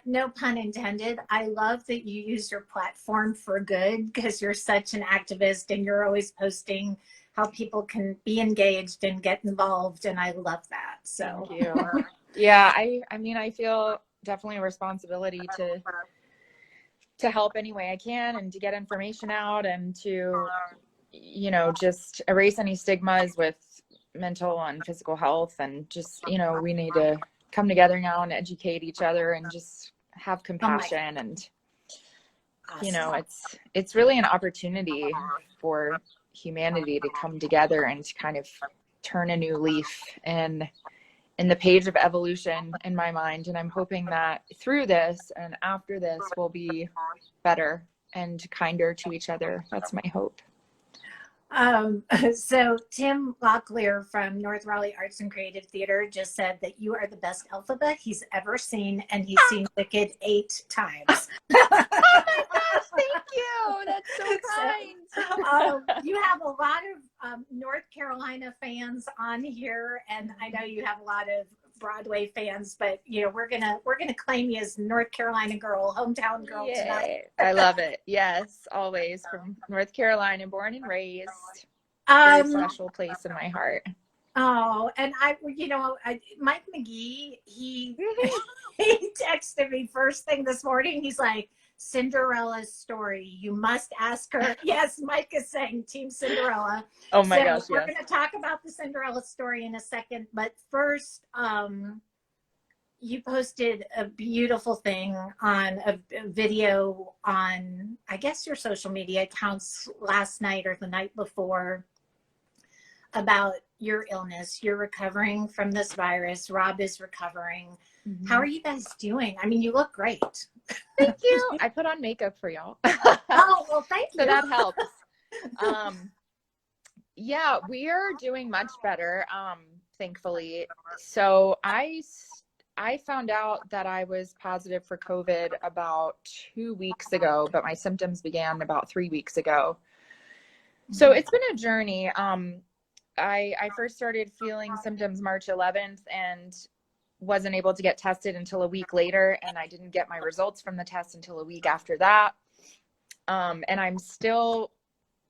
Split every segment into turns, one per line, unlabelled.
no pun intended. I love that you use your platform for good because you're such an activist and you're always posting how people can be engaged and get involved. And I love that. So
thank you. Yeah, I mean, I feel definitely a responsibility to help any way I can and to get information out and to, you know, just erase any stigmas with mental and physical health. And just, you know, we need to come together now and educate each other and just have compassion. And, you know, it's really an opportunity for humanity to come together and to kind of turn a new leaf in the page of evolution in my mind. And I'm hoping that through this and after this, we'll be better and kinder to each other. That's my hope.
So Tim Locklear from North Raleigh Arts and Creative Theater just said that you are the best alphabet he's ever seen, and he's seen Wicked 8 times.
Oh my gosh, thank you. That's so kind.
You have a lot of North Carolina fans on here, and I know you have a lot of Broadway fans, but you know, we're gonna claim you as North Carolina girl, hometown girl tonight.
I love it. Yes, always from North Carolina, born and raised. Very special place in my heart.
Oh, and Mike McGee, he texted me first thing this morning. He's like, Cinderella's story. You must ask her. Yes, Mike is saying Team Cinderella.
Oh my gosh,
we're going to talk about the Cinderella story in a second. But first, you posted a beautiful thing on a video on, I guess, your social media accounts last night or the night before about your illness. You're recovering from this virus. Rob is recovering. Mm-hmm. How are you guys doing? I mean, you look great.
Thank you. I put on makeup for y'all.
Oh, well, thank you.
So that helps. Yeah, we are doing much better, thankfully. So I found out that I was positive for COVID about 2 weeks ago, but my symptoms began about 3 weeks ago. So it's been a journey. I first started feeling symptoms March 11th and wasn't able to get tested until a week later. And I didn't get my results from the test until a week after that. And I'm still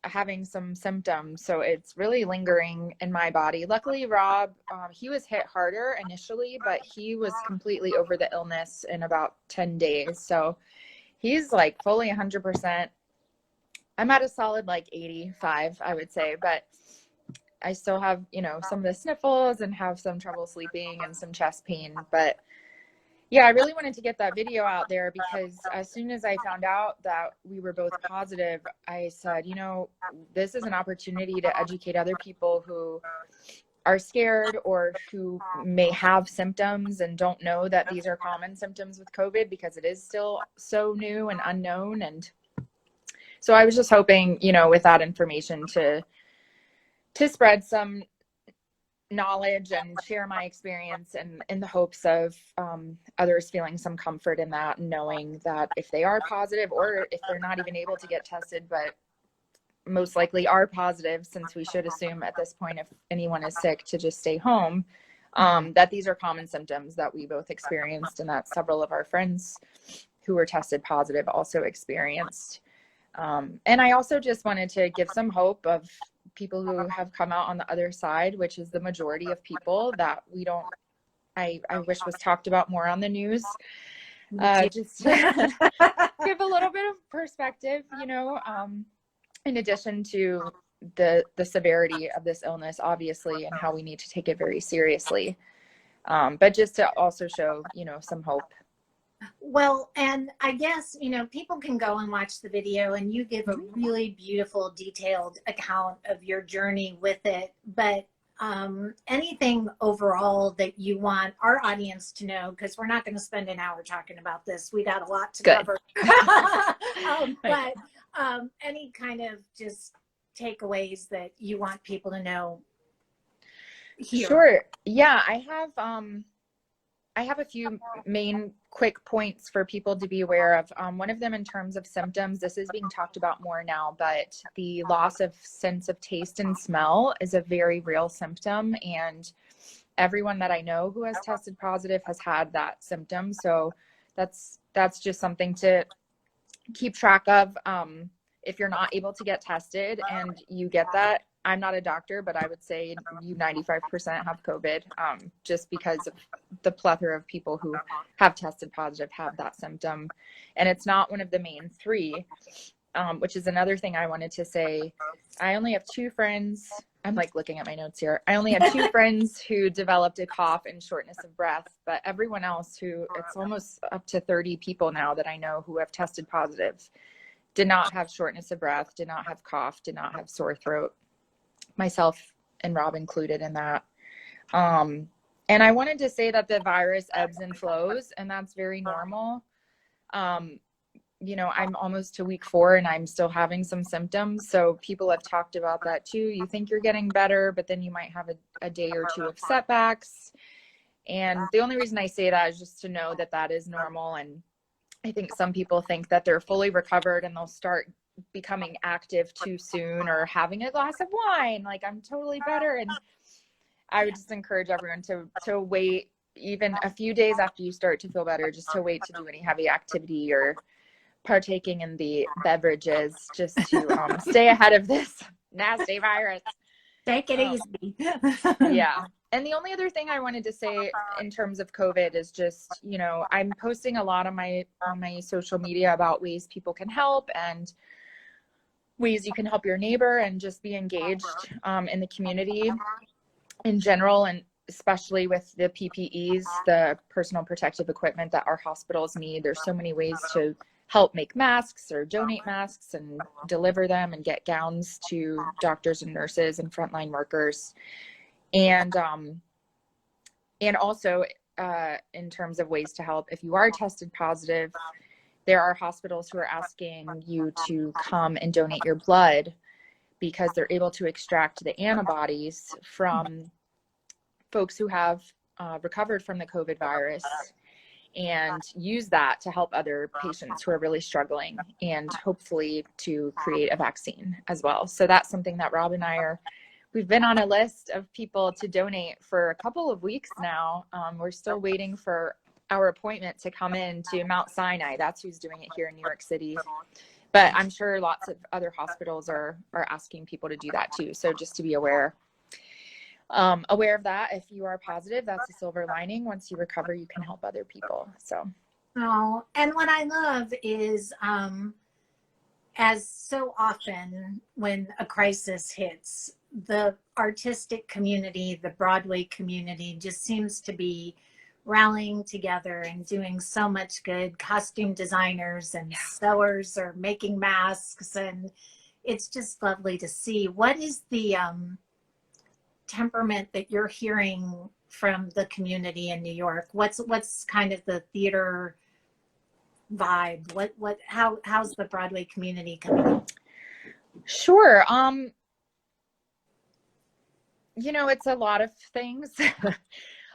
having some symptoms. So it's really lingering in my body. Luckily, Rob, he was hit harder initially, but he was completely over the illness in about 10 days. So he's like fully 100%. I'm at a solid like 85, I would say, but I still have, you know, some of the sniffles and have some trouble sleeping and some chest pain. But yeah, I really wanted to get that video out there because as soon as I found out that we were both positive, I said, you know, this is an opportunity to educate other people who are scared or who may have symptoms and don't know that these are common symptoms with COVID because it is still so new and unknown. And so I was just hoping, you know, with that information to spread some knowledge and share my experience, and in the hopes of others feeling some comfort in that, knowing that if they are positive or if they're not even able to get tested, but most likely are positive, since we should assume at this point if anyone is sick to just stay home, that these are common symptoms that we both experienced and that several of our friends who were tested positive also experienced. And I also just wanted to give some hope of people who have come out on the other side, which is the majority of people that we don't, I wish was talked about more on the news. Just to give a little bit of perspective, you know, in addition to the severity of this illness, obviously, and how we need to take it very seriously. But just to also show, you know, some hope.
Well, and I guess, you know, people can go and watch the video and you give a really beautiful, detailed account of your journey with it. But anything overall that you want our audience to know, because we're not going to spend an hour talking about this. We got a lot to cover. But any kind of just takeaways that you want people to know here?
Sure. Yeah, I have a few main quick points for people to be aware of. One of them in terms of symptoms, this is being talked about more now, but the loss of sense of taste and smell is a very real symptom. And everyone that I know who has tested positive has had that symptom. So that's just something to keep track of. If you're not able to get tested and you get that, I'm not a doctor, but I would say you 95% have COVID, just because of the plethora of people who have tested positive have that symptom. And it's not one of the main three, which is another thing I wanted to say. I only have 2 friends. I'm like looking at my notes here. I only have 2 friends who developed a cough and shortness of breath, but everyone else it's almost up to 30 people now that I know who have tested positive, did not have shortness of breath, did not have cough, did not have sore throat. Myself and Rob included in that. And I wanted to say that the virus ebbs and flows, and that's very normal. You know, I'm almost to week 4 and I'm still having some symptoms. So people have talked about that too. You think you're getting better, but then you might have a day or 2 of setbacks. And the only reason I say that is just to know that that is normal. And I think some people think that they're fully recovered and they'll start becoming active too soon, or having a glass of wine, like I'm totally better. And I would just encourage everyone to wait even a few days after you start to feel better, just to wait to do any heavy activity or partaking in the beverages, just to stay ahead of this nasty virus.
Take it easy.
Yeah. And the only other thing I wanted to say in terms of COVID is just, you know, I'm posting a lot on my social media about ways people can help and ways you can help your neighbor and just be engaged in the community in general, and especially with the PPEs, the personal protective equipment that our hospitals need. There's so many ways to help make masks or donate masks and deliver them and get gowns to doctors and nurses and frontline workers. And also in terms of ways to help, if you are tested positive, there are hospitals who are asking you to come and donate your blood because they're able to extract the antibodies from folks who have recovered from the COVID virus and use that to help other patients who are really struggling, and hopefully to create a vaccine as well. So that's something that Rob and I we've been on a list of people to donate for a couple of weeks now. We're still waiting for our appointment to come in to Mount Sinai. That's who's doing it here in New York City. But I'm sure lots of other hospitals are asking people to do that too. So just to be aware of that. If you are positive, that's a silver lining. Once you recover, you can help other people. So.
Oh, and what I love is, as so often when a crisis hits, the artistic community, the Broadway community just seems to be rallying together and doing so much good. Costume designers and sewers are making masks, and it's just lovely to see. What is the temperament that you're hearing from the community in New York? What's kind of the theater vibe? How's the Broadway community coming?
Sure. You know, it's a lot of things.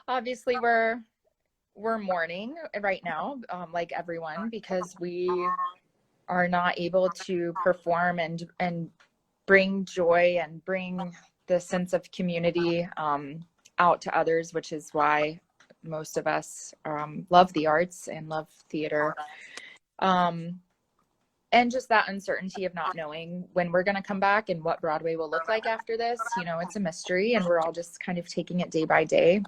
Obviously we're mourning right now, like everyone, because we are not able to perform and bring joy and bring the sense of community out to others, which is why most of us love the arts and love theater. And just that uncertainty of not knowing when we're going to come back and what Broadway will look like after this. You know, it's a mystery, and we're all just kind of taking it day by day.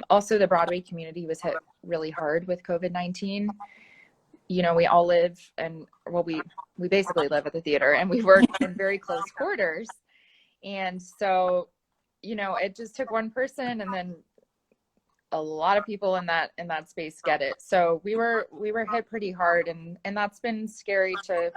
Also, the Broadway community was hit really hard with COVID-19. You know, we all live, and well, we basically live at the theater, and we work in very close quarters. And so, you know, it just took one person, and then a lot of people in that space get it. So we were hit pretty hard, and that's been scary to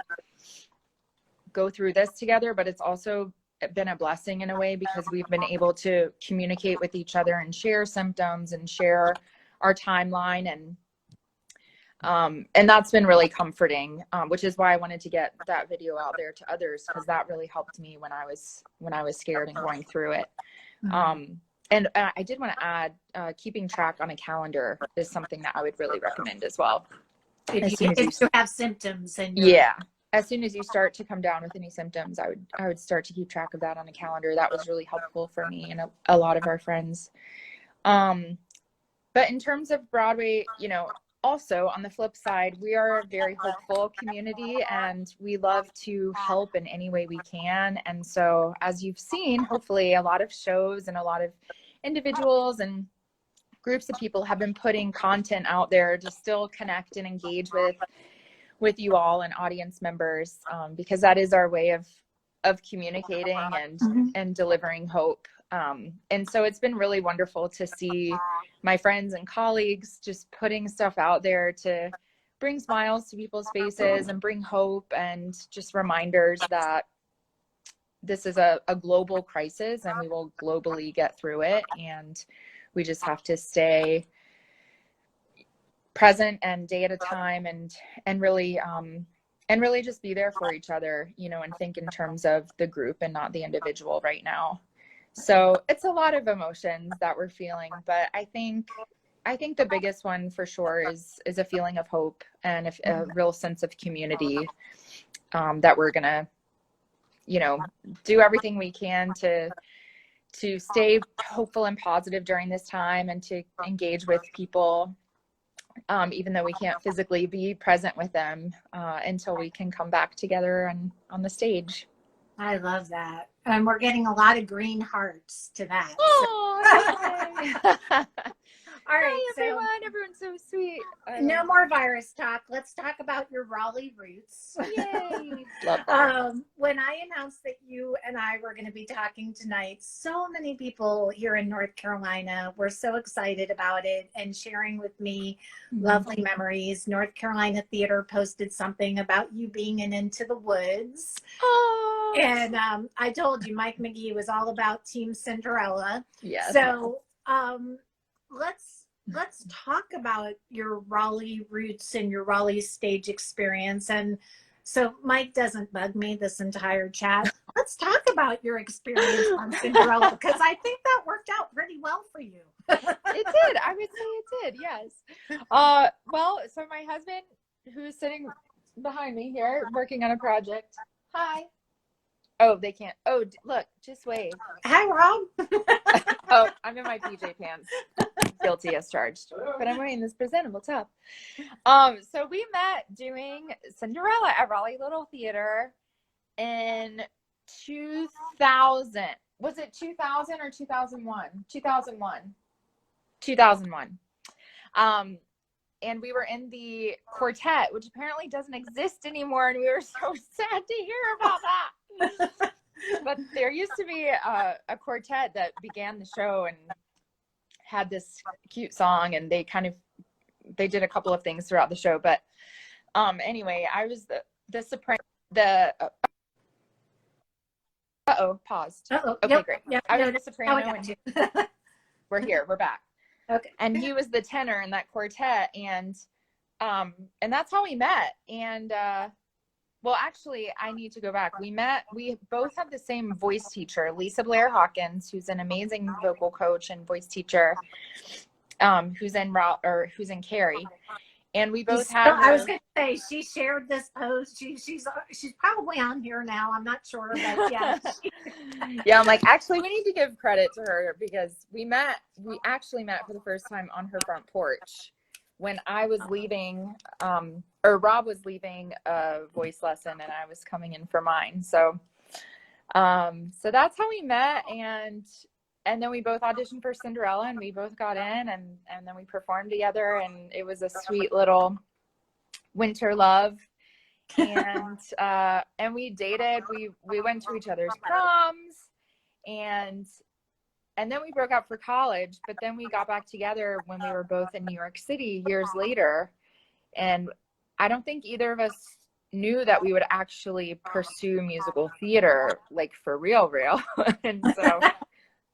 go through this together, but it's also been a blessing in a way, because we've been able to communicate with each other and share symptoms and share our timeline, and that's been really comforting, which is why I wanted to get that video out there to others, because that really helped me when I was scared and going through it. And I did want to add, keeping track on a calendar is something that I would really recommend as well.
If you have symptoms and
yeah, as soon as you start to come down with any symptoms, I would start to keep track of that on a calendar. That was really helpful for me and a lot of our friends. But in terms of Broadway, you know, also on the flip side, we are a very hopeful community and we love to help in any way we can. And so as you've seen, hopefully a lot of shows and a lot of individuals and groups of people have been putting content out there to still connect and engage with you all and audience members, because that is our way of communicating and delivering hope. And so it's been really wonderful to see my friends and colleagues just putting stuff out there to bring smiles to people's faces and bring hope and just reminders that this is a global crisis and we will globally get through it. And we just have to stay present and day at a time and really just be there for each other, you know, and think in terms of the group and not the individual right now. So it's a lot of emotions that we're feeling, but I think the biggest one for sure is a feeling of hope and a real sense of community, that we're gonna, you know, do everything we can to stay hopeful and positive during this time and to engage with people, even though we can't physically be present with them, until we can come back together and on the stage.
I love that. And we're getting a lot of green hearts to that.
Oh,
All right,
hi, everyone. Everyone's so sweet.
No more virus talk. Let's talk about your Raleigh roots.
Yay. Love that.
When I announced that you and I were going to be talking tonight, so many people here in North Carolina were so excited about it and sharing with me lovely memories. North Carolina Theater posted something about you being in Into the Woods.
Oh.
And I told you Mike McGee was all about Team Cinderella.
Yes.
So let's talk about your Raleigh roots and your Raleigh stage experience. And so Mike doesn't bug me this entire chat. Let's talk about your experience on Cinderella, because I think that worked out pretty well for you.
It did. I would say it did. Yes. Well, so my husband, who's sitting behind me here working on a project. Hi. Oh, they can't. Oh, look, just wave.
Hi, Rob.
Oh, I'm in my PJ pants. Guilty as charged. But I'm wearing this presentable top. So we met doing Cinderella at Raleigh Little Theater in 2000. Was it 2000 or 2001? 2001. 2001. And we were in the quartet, which apparently doesn't exist anymore. And we were so sad to hear about that. But there used to be a quartet that began the show and had this cute song, and they did a couple of things throughout the show. But anyway, I was the soprano. Paused. Okay,
yep,
great.
Yep,
I was the soprano. We're here. We're back.
Okay.
And he was the tenor in that quartet, and that's how we met. And well, actually, I need to go back. We both have the same voice teacher, Lisa Blair Hawkins, who's an amazing vocal coach and voice teacher, who's in Cary. And we both had.
I was going to say, she shared this post. She's probably on here now. I'm not sure, but yeah.
Yeah, I'm like, actually, we need to give credit to her, because we actually met for the first time on her front porch when I was leaving, or Rob was leaving a voice lesson and I was coming in for mine. So that's how we met. And then we both auditioned for Cinderella, and we both got in, and then we performed together, and it was a sweet little winter love. And we dated. We went to each other's proms, and then we broke up for college, but then we got back together when we were both in New York City years later. And I don't think either of us knew that we would actually pursue musical theater, like for real. And so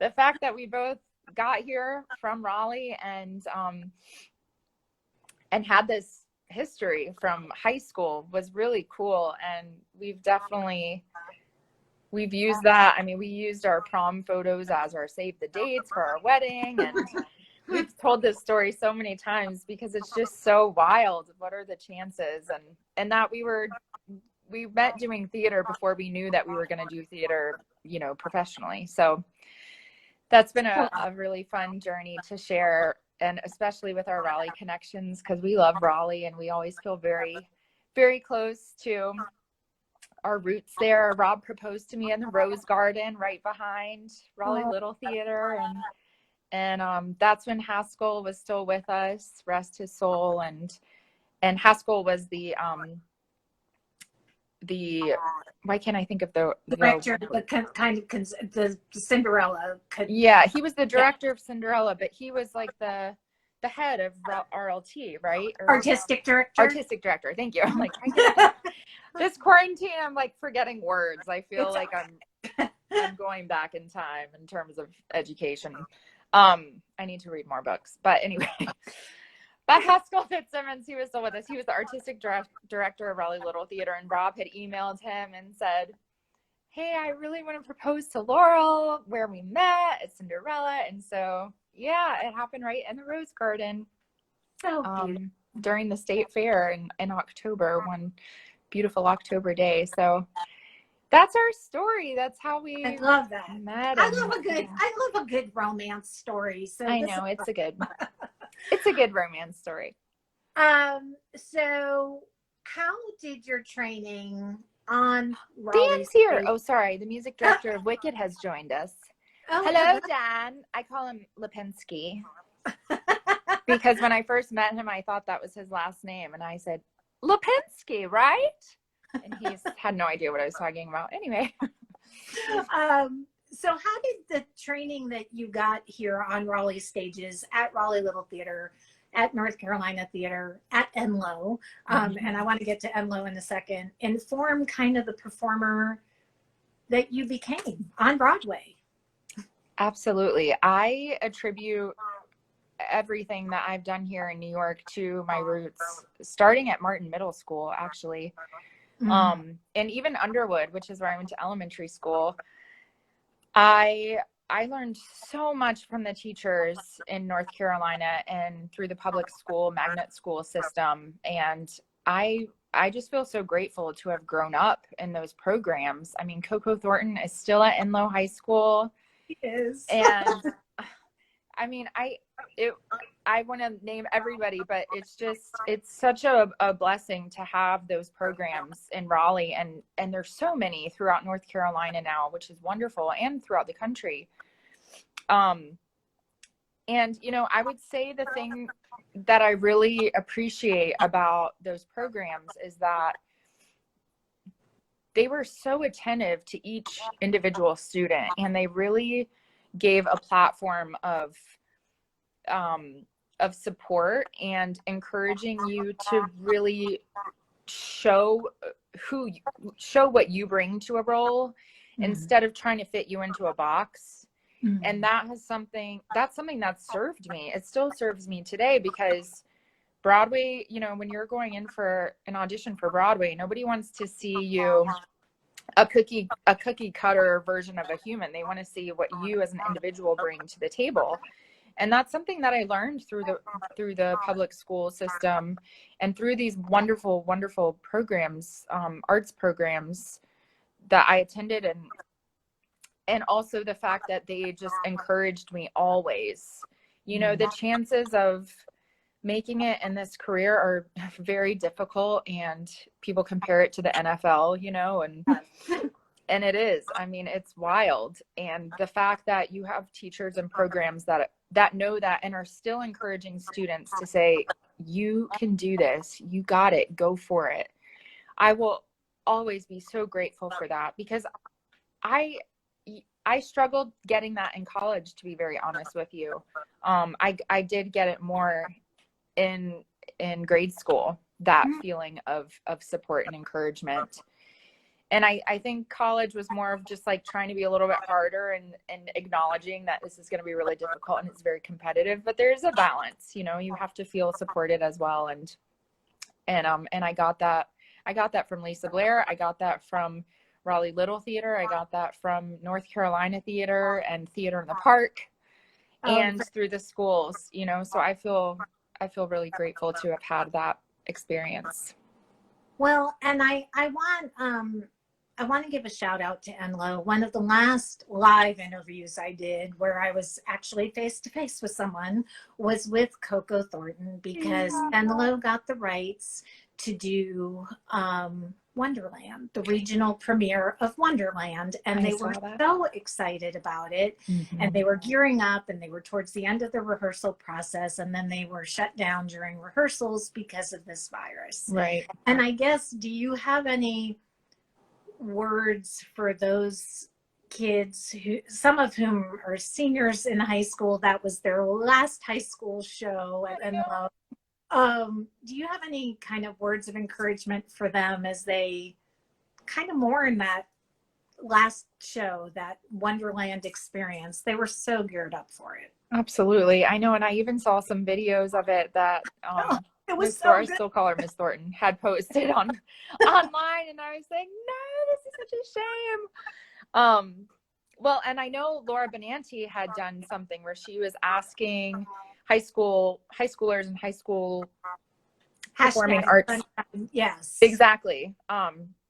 the fact that we both got here from Raleigh and had this history from high school was really cool. And we've used that. I mean, we used our prom photos as our save the dates for our wedding. And we've told this story so many times because it's just so wild. What are the chances? And that we were we met doing theater before we knew that we were going to do theater, you know, professionally. So that's been a really fun journey to share, and especially with our Raleigh connections, because we love Raleigh and we always feel very, very close to our roots there. Rob proposed to me in the Rose Garden right behind Raleigh Little Theater, and that's when Haskell was still with us, rest his soul, and Haskell was the why can't I think of the
director, the Cinderella.
Yeah, he was the director of Cinderella, but he was like the head of RLT, right? Or
artistic director.
Artistic director. Thank you. I'm like, this quarantine, I'm like forgetting words. I feel like I'm going back in time in terms of education. I need to read more books, but anyway. But Haskell Fitzsimmons, he was still with us. He was the artistic director of Raleigh Little Theater, and Rob had emailed him and said, hey, I really want to propose to Laurel where we met at Cinderella. And so, yeah, it happened right in the Rose Garden during the state fair in October, one beautiful October day. So that's our story. That's how we
I love that.
met.
I love a good romance story. So
I know it's a good romance story.
So how did your training on Raleigh
Dan's here. Oh, sorry. The music director of Wicked has joined us. Oh, hello, Dan. I call him Lipinski because when I first met him, I thought that was his last name. And I said, Lipinski, right? And he had no idea what I was talking about. Anyway.
So how did the training that you got here on Raleigh stages at Raleigh Little Theater, at North Carolina Theater, at Enloe, and I want to get to Enloe in a second, inform kind of the performer that you became on Broadway?
Absolutely. I attribute everything that I've done here in New York to my roots, starting at Martin Middle School, actually. And even Underwood, which is where I went to elementary school. I learned so much from the teachers in North Carolina and through the public school magnet school system. And I just feel so grateful to have grown up in those programs. I mean, Coco Thornton is still at Enloe High School.
She is.
And I mean, I want to name everybody, but it's such a blessing to have those programs in Raleigh, and there's so many throughout North Carolina now, which is wonderful, and throughout the country. And, you know, I would say the thing that I really appreciate about those programs is that they were so attentive to each individual student, and they really gave a platform of support and encouraging you to really show what you bring to a role instead of trying to fit you into a box. And that's something that served me. It still serves me today, because Broadway, you know, when you're going in for an audition for Broadway, nobody wants to see you a cookie cutter version of a human. They want to see what you as an individual bring to the table. And that's something that I learned through the public school system and through these wonderful, wonderful programs, arts programs that I attended, and also the fact that they just encouraged me always. You know, the chances of making it in this career are very difficult, and people compare it to the NFL, you know, and it is. I mean, it's wild. And the fact that you have teachers and programs that know that and are still encouraging students to say, you can do this, you got it, go for it. I will always be so grateful for that, because I struggled getting that in college, to be very honest with you. I did get it more in grade school, that feeling of support and encouragement. And I think college was more of just like trying to be a little bit harder and acknowledging that this is going to be really difficult and it's very competitive, but there's a balance, you know, you have to feel supported as well. And I got that from Lisa Blair. I got that from Raleigh Little Theater. I got that from North Carolina Theater and Theater in the Park, and through the schools, you know, so I feel really grateful to have had that experience.
Well, and I want to give a shout out to Enlo. One of the last live interviews I did where I was actually face to face with someone was with Coco Thornton, because Enlo got the rights to do Wonderland, the regional premiere of Wonderland, and they were so excited about it. And they were gearing up, and they were towards the end of the rehearsal process, and then they were shut down during rehearsals because of this virus.
Right.
And I guess, do you have any words for those kids, who some of whom are seniors in high school, that was their last high school show at NLO? Do you have any kind of words of encouragement for them as they kind of mourn that last show, that Wonderland experience? They were so geared up for it.
Absolutely. I know. And I even saw some videos of it that
it was
Miss
so
Thornton,
good.
still call her Miss Thornton, had posted on online, and I was like, no, this is such a shame. Well, and I know Laura Benanti had done something where she was asking high schoolers and high school performing arts,
yes,
exactly,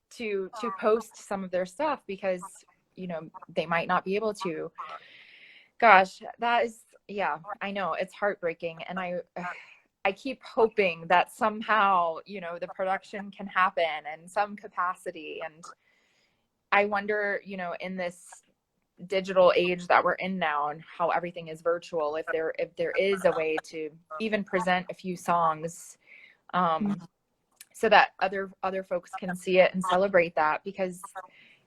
to post some of their stuff, because they might not be able to. Gosh, that is, yeah, I know, it's heartbreaking, and I keep hoping that somehow the production can happen in some capacity. And I wonder, in this digital age that we're in now, and how everything is virtual, if there is a way to even present a few songs, so that other folks can see it and celebrate that, because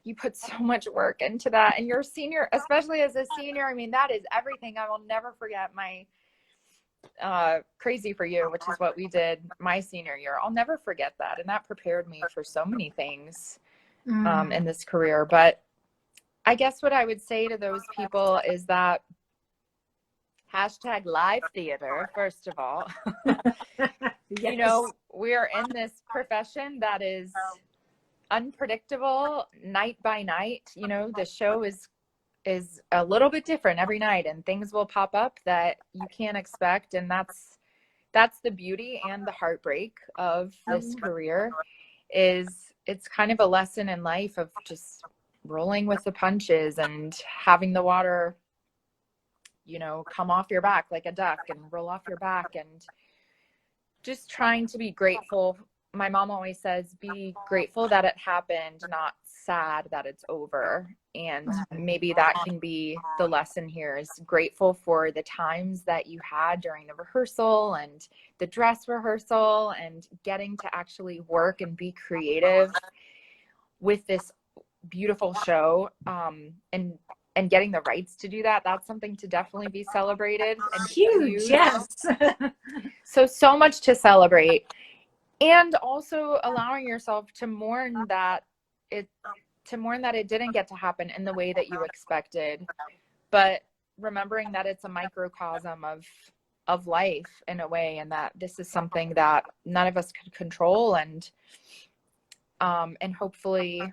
you put so much work into that, and you're a senior, especially as a senior. I mean, that is everything. I will never forget my Crazy for You, which is what we did my senior year. I'll never forget that, and that prepared me for so many things in this career. But I guess what I would say to those people is that #live theater, first of all.
yes.
We are in this profession that is unpredictable night by night. The show is a little bit different every night, and things will pop up that you can't expect. And that's the beauty and the heartbreak of this career. It's kind of a lesson in life of just rolling with the punches and having the water, come off your back like a duck and roll off your back, and just trying to be grateful. My mom always says, be grateful that it happened, not sad that it's over. And maybe that can be the lesson here, is grateful for the times that you had during the rehearsal and the dress rehearsal, and getting to actually work and be creative with this beautiful show, and getting the rights to do that. That's something to definitely be celebrated. And
Huge, yes.
So much to celebrate. And also allowing yourself to mourn that it didn't get to happen in the way that you expected, but remembering that it's a microcosm of life in a way, and that this is something that none of us could control. And hopefully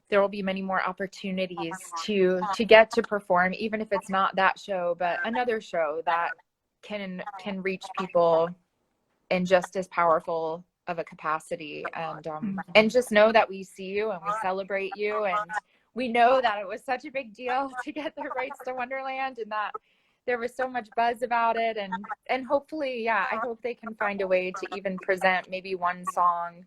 there will be many more opportunities to get to perform, even if it's not that show, but another show that can reach people in just as powerful of a capacity. And just know that we see you and we celebrate you, and we know that it was such a big deal to get the rights to Wonderland, and that there was so much buzz about it. And hopefully, I hope they can find a way to even present maybe one song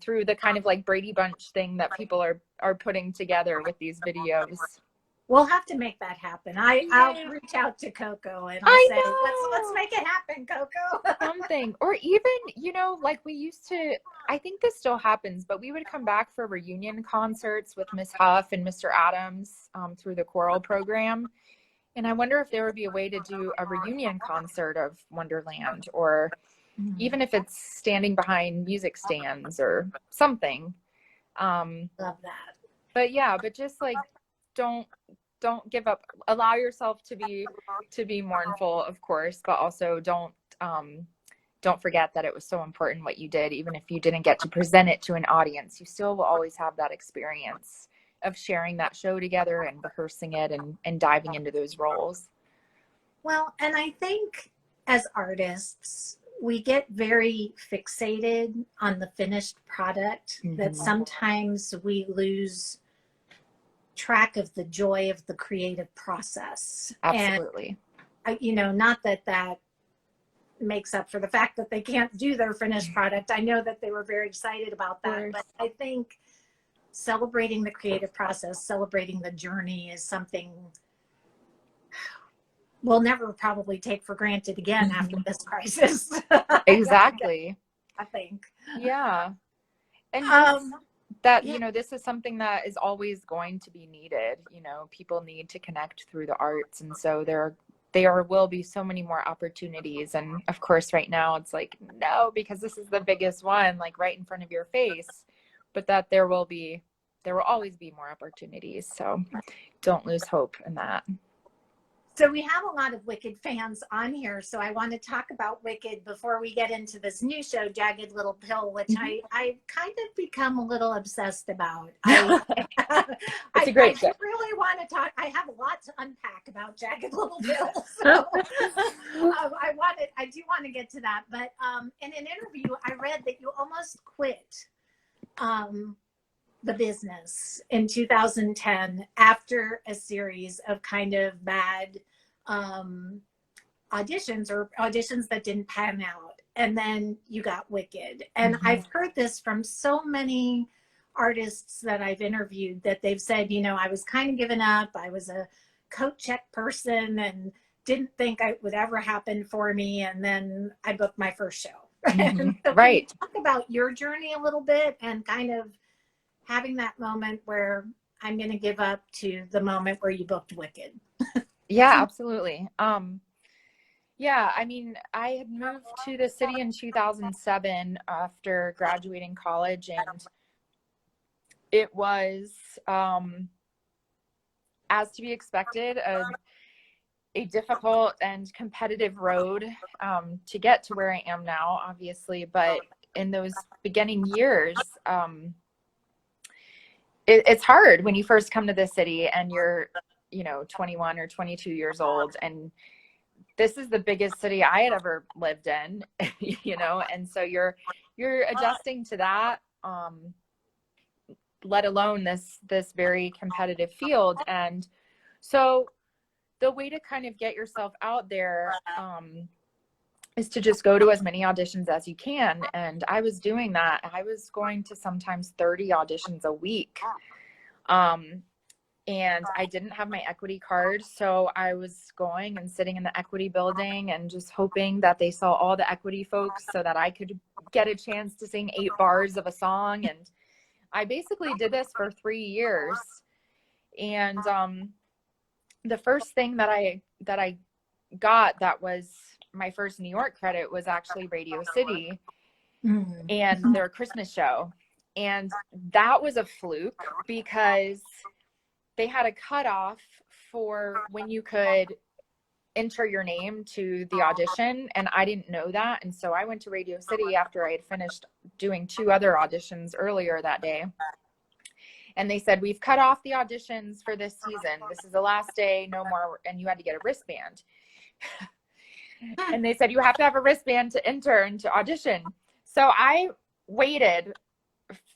through the kind of like Brady Bunch thing that people are putting together with these videos.
We'll have to make that happen. I'll reach out to Coco and I'll say, let's make it happen, Coco.
Something. Or even, like we used to, I think this still happens, but we would come back for reunion concerts with Miss Huff and Mr. Adams through the choral program. And I wonder if there would be a way to do a reunion concert of Wonderland, or even if it's standing behind music stands or something.
Love that.
But just like, don't give up. Allow yourself to be mournful, of course, but also don't forget that it was so important what you did. Even if you didn't get to present it to an audience, you still will always have that experience of sharing that show together and rehearsing it and diving into those roles.
Well, and I think as artists, we get very fixated on the finished product that sometimes we lose track of the joy of the creative process.
Absolutely.
And, you know, not that that makes up for the fact that they can't do their finished product. I know that they were very excited about that, but I think celebrating the creative process, celebrating the journey is something we'll never probably take for granted again after this crisis.
Exactly.
I think.
Yeah. And just that,
yeah.
you know, this is something that is always going to be needed. You know, people need to connect through the arts. And so there will be so many more opportunities. And of course, right now it's like, no, because this is the biggest one, like right in front of your face, but that there will always be more opportunities. So don't lose hope in that.
So we have a lot of Wicked fans on here. So I want to talk about Wicked before we get into this new show, Jagged Little Pill, which I kind of become a little obsessed about.
It's a great show.
I really want to talk. I have a lot to unpack about Jagged Little Pill. So I do want to get to that. But in an interview, I read that you almost quit the business in 2010 after a series of kind of bad auditions that didn't pan out, and then you got Wicked. And I've heard this from so many artists that I've interviewed that they've said, you know, I was kind of giving up. I was a coat check person and didn't think it would ever happen for me, and then I booked my first show. And so can you talk about your journey a little bit and kind of having that moment where I'm going to give up to the moment where you booked Wicked?
Yeah, absolutely. Yeah, I mean, I had moved to the city in 2007 after graduating college, and it was, as to be expected, a difficult and competitive road to get to where I am now, obviously. But in those beginning years, it's hard when you first come to the city and you're, you know, 21 or 22 years old, and this is the biggest city I had ever lived in, you know, and so you're adjusting to that, let alone this very competitive field. And so the way to kind of get yourself out there is to just go to as many auditions as you can. And I was doing that. I was going to sometimes 30 auditions a week. And I didn't have my equity card. So I was going and sitting in the equity building and just hoping that they saw all the equity folks so that I could get a chance to sing 8 bars of a song. And I basically did this for 3 years. And the first thing that I got that was my first New York credit was actually Radio City and their Christmas show. And that was a fluke because they had a cutoff for when you could enter your name to the audition, and I didn't know that. And so I went to Radio City after I had finished doing 2 other auditions earlier that day. And they said, we've cut off the auditions for this season. This is the last day, no more. And you had to get a wristband. And they said, you have to have a wristband to enter and to audition. So I waited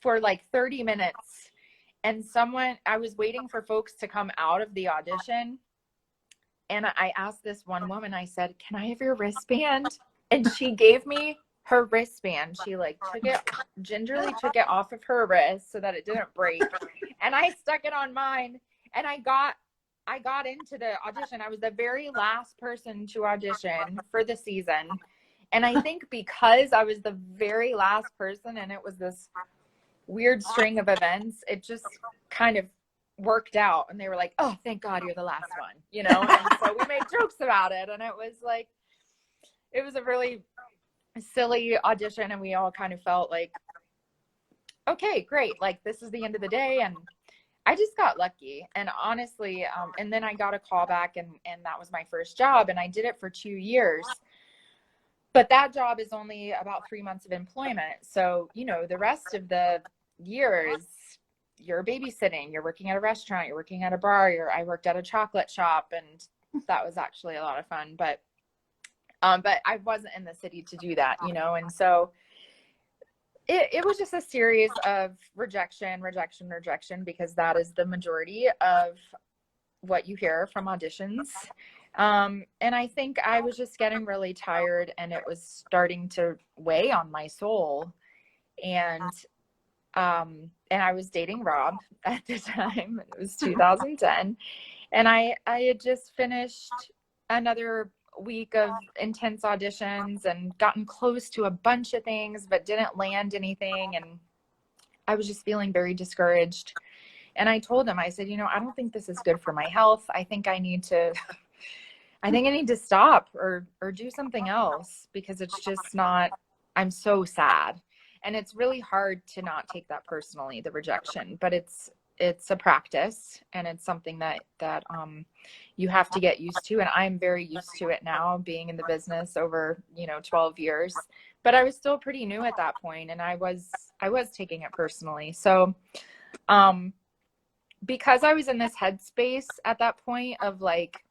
for like 30 minutes. And I was waiting for folks to come out of the audition. And I asked this one woman, I said, can I have your wristband? And she gave me her wristband. She gingerly took it off of her wrist so that it didn't break. And I stuck it on mine, and I got into the audition. I was the very last person to audition for the season. And I think because I was the very last person and it was this weird string of events, it just kind of worked out. And they were like, oh, thank God you're the last one, you know? And so we made jokes about it. And it was a really silly audition. And we all kind of felt like, okay, great. Like, this is the end of the day. And I just got lucky. And honestly, and then I got a call back, and that was my first job. And I did it for 2 years. But that job is only about 3 months of employment. So, you know, the rest of the year is you're babysitting, you're working at a restaurant, you're working at a bar, I worked at a chocolate shop, and that was actually a lot of fun. But But I wasn't in the city to do that, you know? And so it was just a series of rejection, because that is the majority of what you hear from auditions. And I think I was just getting really tired, and it was starting to weigh on my soul. And I was dating Rob at the time. It was 2010. And I had just finished another week of intense auditions and gotten close to a bunch of things, but didn't land anything. And I was just feeling very discouraged. And I told him, I said, you know, I don't think this is good for my health. I think I need to stop or do something else, because it's just not, I'm so sad. And it's really hard to not take that personally, the rejection, but it's a practice, and it's something that you have to get used to. And I'm very used to it now, being in the business over, 12 years, but I was still pretty new at that point, and I was taking it personally. So, because I was in this headspace at that point of like,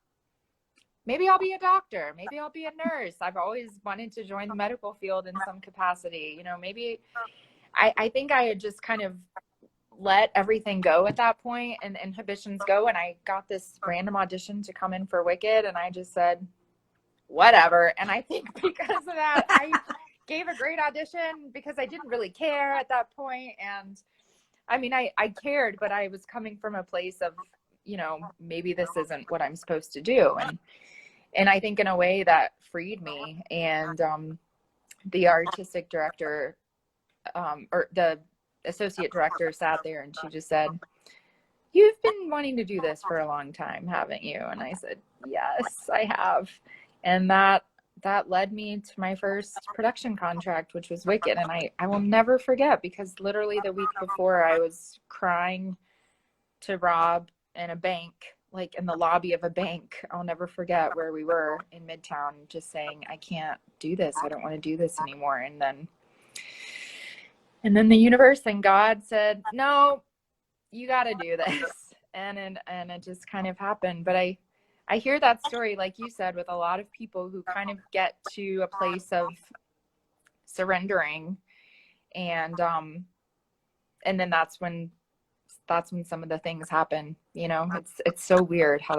maybe I'll be a doctor, maybe I'll be a nurse. I've always wanted to join the medical field in some capacity. Maybe I think I had just kind of let everything go at that point, and inhibitions go. And I got this random audition to come in for Wicked, and I just said, whatever. And I think because of that, I gave a great audition, because I didn't really care at that point. And I mean, I cared, but I was coming from a place of, maybe this isn't what I'm supposed to do. And I think in a way that freed me. And the artistic director, or the associate director, sat there, and she just said, "You've been wanting to do this for a long time, haven't you?" And I said, "Yes, I have." And that led me to my first production contract, which was Wicked. And I will never forget, because literally the week before, I was crying to Rob in a bank, like in the lobby of a bank. I'll never forget where we were in Midtown, just saying, I can't do this. I don't want to do this anymore. And then the universe and God said, no, you got to do this. And it just kind of happened. But I hear that story, like you said, with a lot of people who kind of get to a place of surrendering. And then that's when some of the things happen. It's so weird how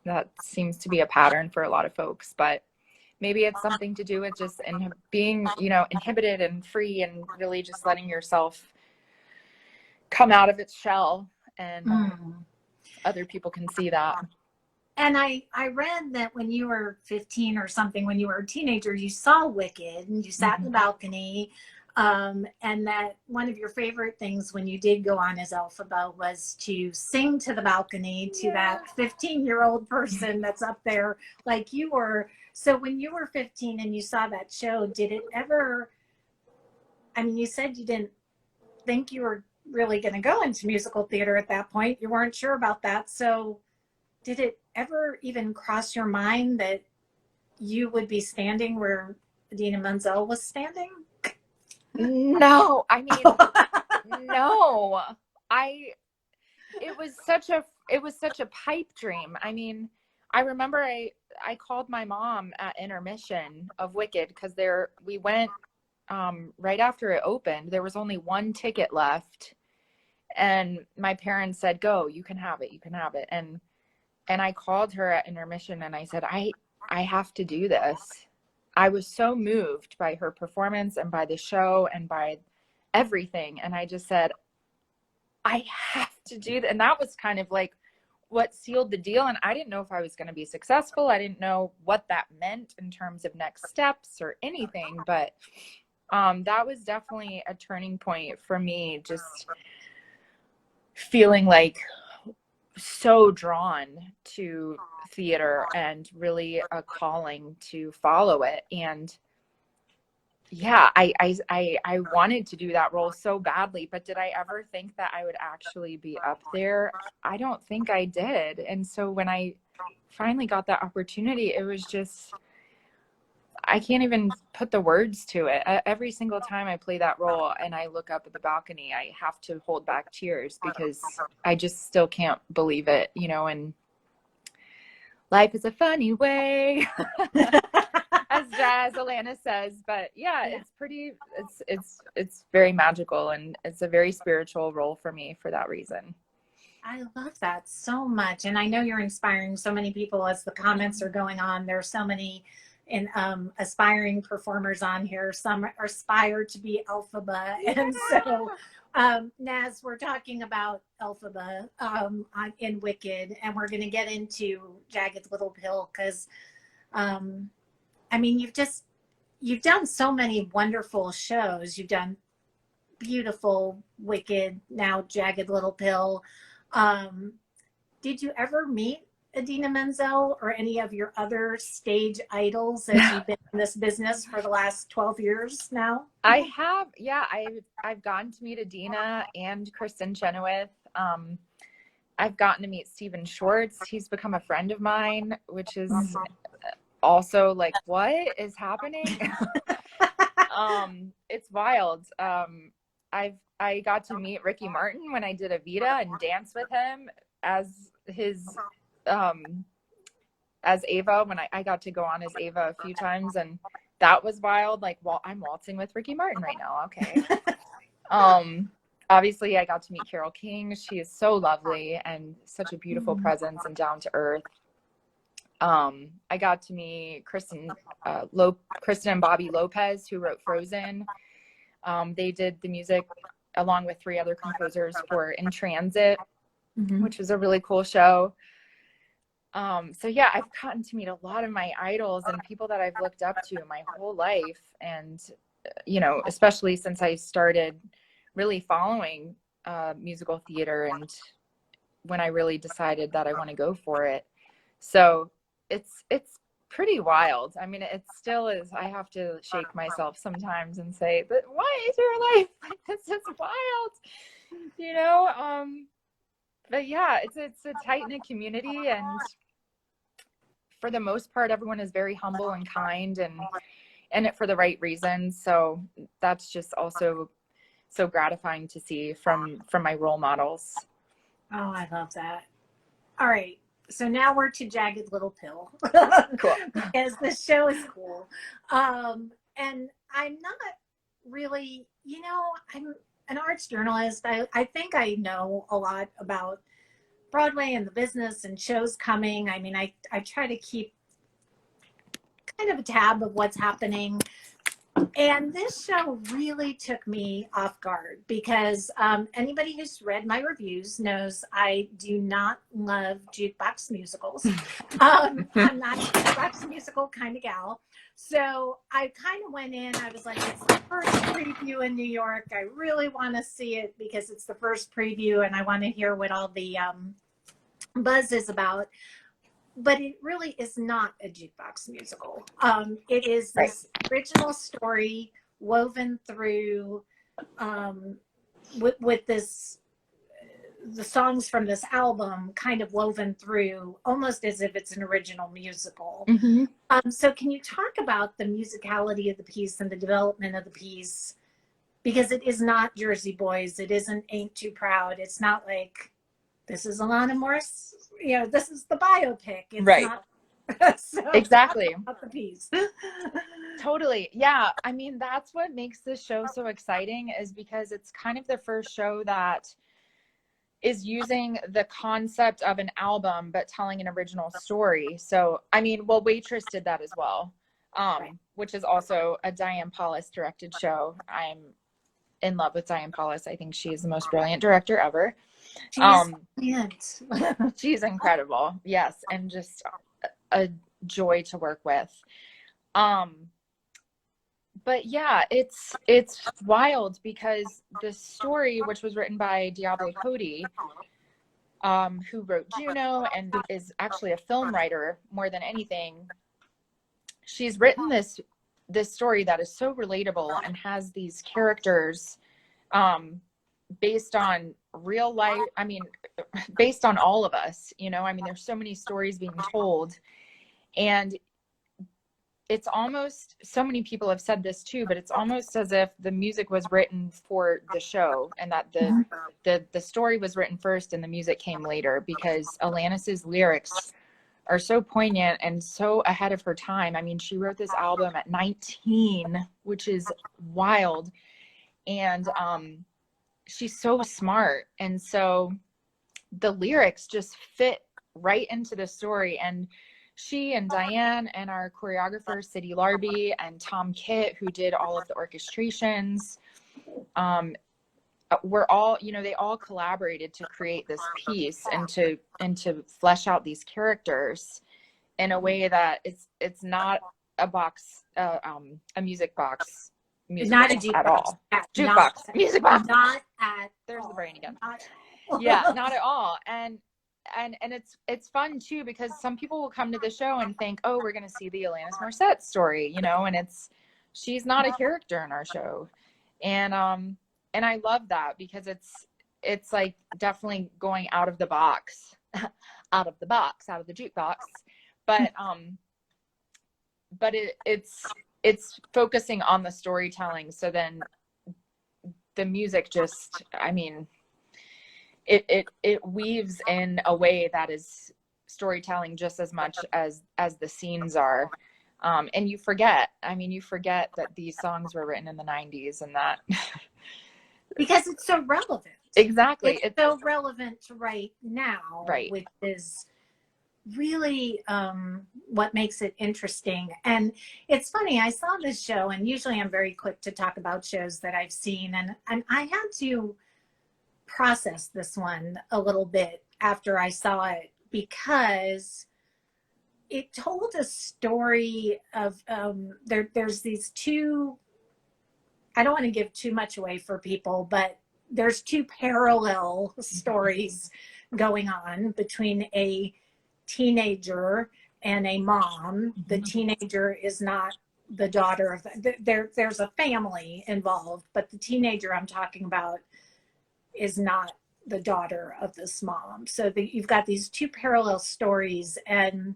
that seems to be a pattern for a lot of folks, but maybe it's something to do with just being, inhibited and free, and really just letting yourself come out of its shell. And other people can see that.
And I read that when you were 15 or something, when you were a teenager, you saw Wicked, and you sat in the balcony. And that one of your favorite things when you did go on as Elphaba was to sing to the balcony to that 15-year-old person that's up there like you were. So when you were 15 and you saw that show, did it ever, I mean, you said you didn't think you were really going to go into musical theater at that point. You weren't sure about that. So did it ever even cross your mind that you would be standing where Idina Menzel was standing?
No, I mean, no. It was such a pipe dream. I mean, I remember I called my mom at intermission of Wicked, because we went right after it opened. There was only one ticket left, and my parents said, "Go, you can have it, you can have it." And I called her at intermission, and I said, I have to do this. I was so moved by her performance and by the show and by everything. And I just said, I have to do that. And that was kind of like what sealed the deal. And I didn't know if I was going to be successful. I didn't know what that meant in terms of next steps or anything. But that was definitely a turning point for me, just feeling like so drawn to theater and really a calling to follow it. And yeah, I wanted to do that role so badly, but did I ever think that I would actually be up there? I don't think I did. And so when I finally got that opportunity, it was just, I can't even put the words to it. Every single time I play that role and I look up at the balcony, I have to hold back tears, because I just still can't believe it, and life is a funny way, as as Alana says. But yeah, it's pretty, it's very magical, and it's a very spiritual role for me for that reason.
I love that so much. And I know you're inspiring so many people as the comments are going on. There are so many aspiring performers on here. Some aspire to be Elphaba. And so, Naz, we're talking about Elphaba in Wicked, and we're going to get into Jagged Little Pill because, I mean, you've done so many wonderful shows. You've done beautiful Wicked, now Jagged Little Pill. Did you ever meet Idina Menzel or any of your other stage idols as you've been in this business for the last 12 years now?
I have, yeah, I've gotten to meet Idina and Kristen Chenoweth. I've gotten to meet Stephen Schwartz. He's become a friend of mine, which is also like, what is happening? It's wild. I got to meet Ricky Martin when I did Evita and dance with him as his as Ava when I got to go on as Ava a few times, and that was wild. Like, well, I'm waltzing with Ricky Martin right now. Okay. Obviously I got to meet Carole King. She is so lovely and such a beautiful presence and down to earth. I got to meet Kristen and Bobby Lopez, who wrote Frozen. They did the music along with 3 other composers for In Transit, which was a really cool show. So yeah, I've gotten to meet a lot of my idols and people that I've looked up to my whole life. And, you know, especially since I started really following musical theater and when I really decided that I want to go for it. So it's pretty wild. I mean, it still is. I have to shake myself sometimes and say, but why is your life like this? Is wild, you know? But yeah, it's a tight-knit community, and for the most part, everyone is very humble and kind and in it for the right reasons. So that's just also so gratifying to see from my role models.
Oh, I love that. All right. So now we're to Jagged Little Pill.
Cool.
Because the show is cool. And I'm not really, you know, I'm an arts journalist. I think I know a lot about Broadway and the business and shows coming. I mean, I try to keep kind of a tab of what's happening. And this show really took me off guard because anybody who's read my reviews knows I do not love jukebox musicals. I'm not a jukebox musical kind of gal. So I kind of went in, I was like, it's the first preview in New York. I really want to see it because it's the first preview and I want to hear what all the buzz is about. But it really is not a jukebox musical. It is this original story woven through with this, the songs from this album kind of woven through almost as if it's an original musical. So can you talk about the musicality of the piece and the development of the piece? Because it is not Jersey Boys. It isn't Ain't Too Proud. It's not like, this is Alanis Morris, you know, this is the biopic. It's not, so
exactly.
about the piece.
Totally. Yeah. I mean, that's what makes this show so exciting is because it's kind of the first show that is using the concept of an album, but telling an original story. So, I mean, well, Waitress did that as well, which is also a Diane Paulus directed show. I'm in love with Diane Paulus. I think she's the most brilliant director ever. She's incredible. Yes. And just a joy to work with. But yeah, it's wild because the story, which was written by Diablo Cody, who wrote Juno and is actually a film writer more than anything. She's written this story that is so relatable and has these characters, based on real life. I mean, based on all of us, you know, I mean, there's so many stories being told, and it's almost, so many people have said this too, but it's almost as if the music was written for the show and that the story was written first and the music came later, because Alanis's lyrics are so poignant and so ahead of her time. I mean, she wrote this album at 19, which is wild. And she's so smart. And so the lyrics just fit right into the story. And she and Diane and our choreographer, Sidney Larby, and Tom Kitt, who did all of the orchestrations, we're all, you know, they all collaborated to create this piece and to flesh out these characters in a way that it's not a box, a music box,
not a jukebox
at all.
Jukebox,
Music box.
Not at
There's
all.
the brain again.
Not
yeah, not at all. And it's fun too, because some people will come to the show and think, oh, we're going to see the Alanis Morissette story, you know, and she's not a character in our show. And I love that, because it's like definitely going out of the box, out of the jukebox. But it's focusing on the storytelling. So then the music just, I mean, it weaves in a way that is storytelling just as much as the scenes are. And you forget that these songs were written in the 90s, and that
because it's so relevant.
Exactly.
It's so relevant right now,
right,
which is really what makes it interesting. And it's funny, I saw this show, and usually I'm very quick to talk about shows that I've seen, and I had to process this one a little bit after I saw it, because it told a story of there's these two, I don't want to give too much away for people, but there's two parallel stories going on between a teenager and a mom. The teenager is not the daughter of there's a family involved, but the teenager I'm talking about is not the daughter of this mom. So you've got these two parallel stories, and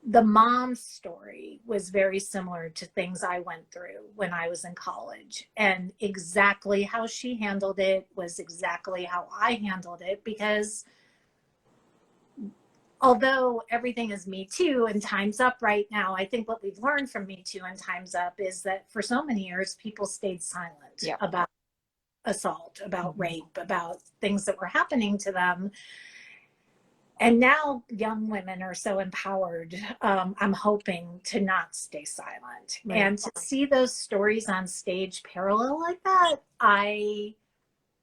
the mom's story was very similar to things I went through when I was in college, and exactly how she handled it was exactly how I handled it, because although everything is Me Too and Time's Up right now, I think what we've learned from Me Too and Time's Up is that for so many years, people stayed silent about assault, about rape, about things that were happening to them. And now young women are so empowered. I'm hoping to not stay silent. Right. And to see those stories on stage parallel like that, I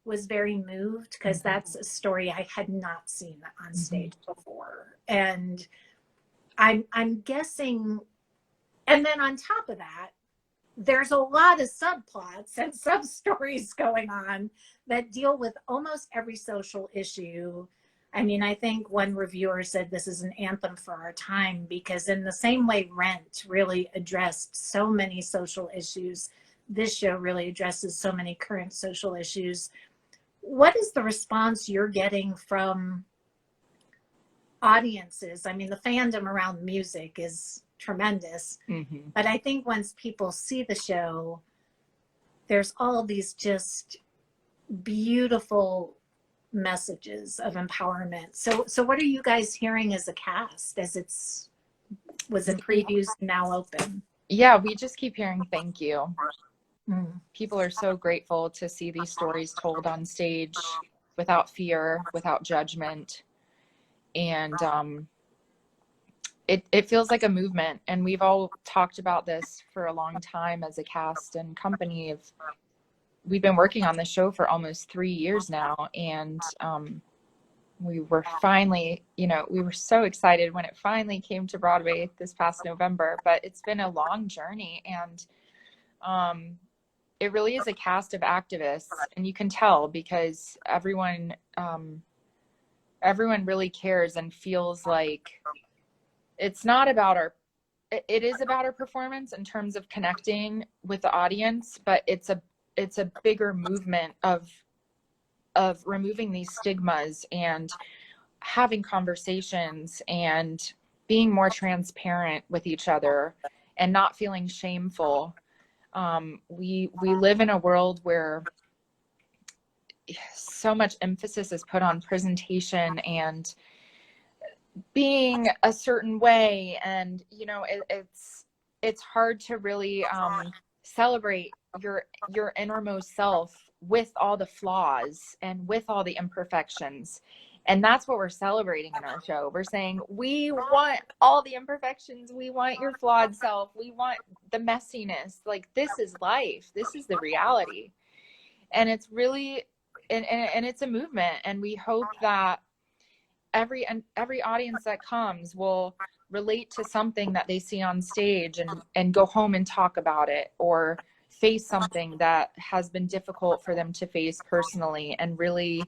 was very moved, because that's a story I had not seen on stage before. And I'm guessing, and then on top of that, there's a lot of subplots and sub-stories going on that deal with almost every social issue. I mean, I think one reviewer said this is an anthem for our time, because in the same way Rent really addressed so many social issues, this show really addresses so many current social issues. What is the response you're getting from audiences? I mean, the fandom around music is tremendous, but I think once people see the show, there's all these just beautiful messages of empowerment. So what are you guys hearing as a cast, as was in previews, now open?
Yeah, we just keep hearing thank you. People are so grateful to see these stories told on stage without fear, without judgment. And it feels like a movement. And we've all talked about this for a long time as a cast and company. We've been working on this show for almost 3 years now. And we were finally, we were so excited when it finally came to Broadway this past November. But it's been a long journey. And it really is a cast of activists, and you can tell, because everyone really cares and feels like it's not about it is about our performance in terms of connecting with the audience, but it's a bigger movement of removing these stigmas and having conversations and being more transparent with each other and not feeling shameful. We live in a world where so much emphasis is put on presentation and being a certain way, and you know, it's hard to really celebrate your innermost self with all the flaws and with all the imperfections. And that's what we're celebrating in our show. We're saying we want all the imperfections, we want your flawed self, we want the messiness. Like, this is life, this is the reality. And it's really, and it's a movement, and we hope that every audience that comes will relate to something that they see on stage, and go home and talk about it, or face something that has been difficult for them to face personally, and really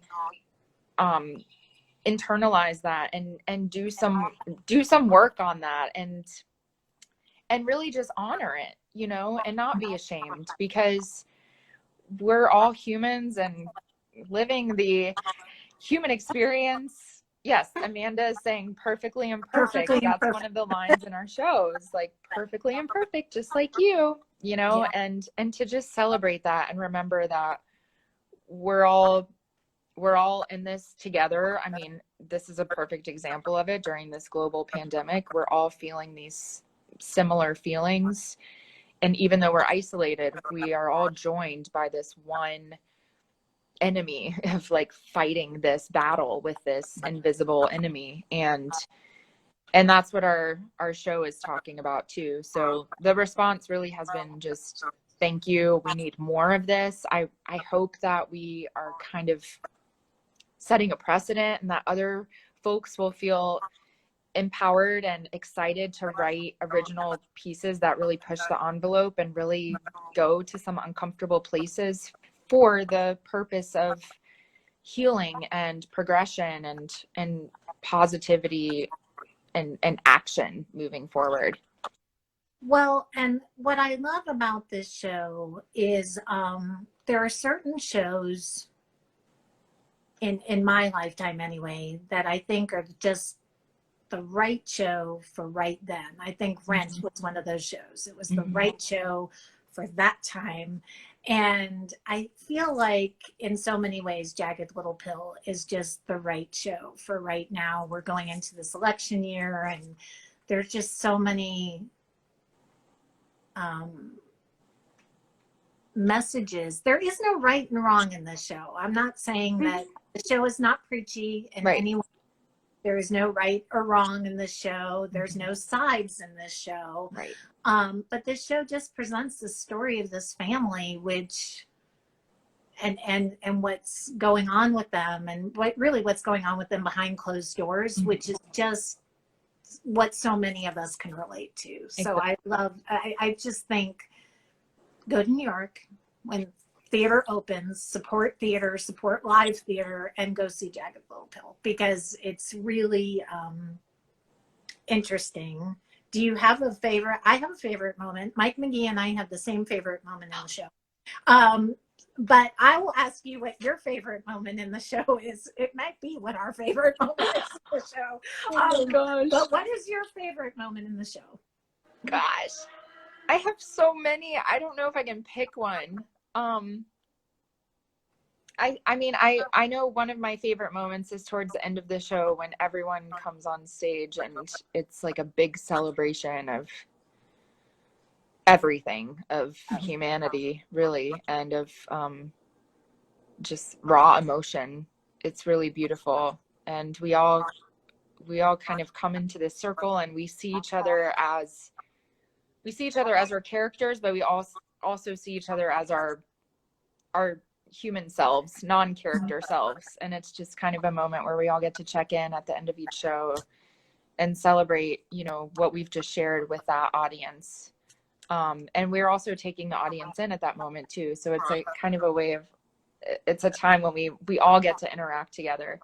internalize that, and do some work on that, and really just honor it, you know, and not be ashamed, because we're all humans and living the human experience. Yes, Amanda is saying perfectly imperfect.
Perfectly
That's
imperfect.
one of the lines in our shows, like, perfectly imperfect, just like you know.
Yeah.
And to just celebrate that, and remember that we're all in this together. I mean, this is a perfect example of it. During this global pandemic, we're all feeling these similar feelings, and even though we're isolated, we are all joined by this one enemy of, like, fighting this battle with this invisible enemy. And that's what our show is talking about too. So the response really has been just, thank you, we need more of this. I hope that we are kind of setting a precedent, and that other folks will feel empowered and excited to write original pieces that really push the envelope and really go to some uncomfortable places for the purpose of healing and progression and positivity and action moving forward.
Well, and what I love about this show is there are certain shows in my lifetime anyway that I think are just the right show for right then. I think Rent was one of those shows. It was the right show for that time. And I feel like in so many ways, Jagged Little Pill is just the right show for right now. We're going into this election year, and there's just so many messages. There is no right and wrong in this show. I'm not saying that the show is not preachy in any way. There is no right or wrong in this show. There's no sides in this show.
Right.
But this show just presents the story of this family, which and what's going on with them, and what's going on with them behind closed doors, which is just what so many of us can relate to. So I just think, go to New York when theater opens, support theater, support live theater, and go see Jagged Little Pill, because it's really interesting. Do you have a favorite? I have a favorite moment. Mike McGee and I have the same favorite moment in the show. But I will ask you what your favorite moment in the show is. It might be what our favorite moment is in the show.
Oh my gosh.
But what is your favorite moment in the show?
Gosh, I have so many. I don't know if I can pick one. I mean, I know one of my favorite moments is towards the end of the show, when everyone comes on stage and it's like a big celebration of everything, of humanity, really, and of just raw emotion. It's really beautiful. And we all kind of come into this circle, and we see each other as our characters, but we also see each other as our human selves, non-character selves. And it's just kind of a moment where we all get to check in at the end of each show and celebrate, you know, what we've just shared with that audience. And we're also taking the audience in at that moment too. So it's like kind of a way of, it's a time when we all get to interact together.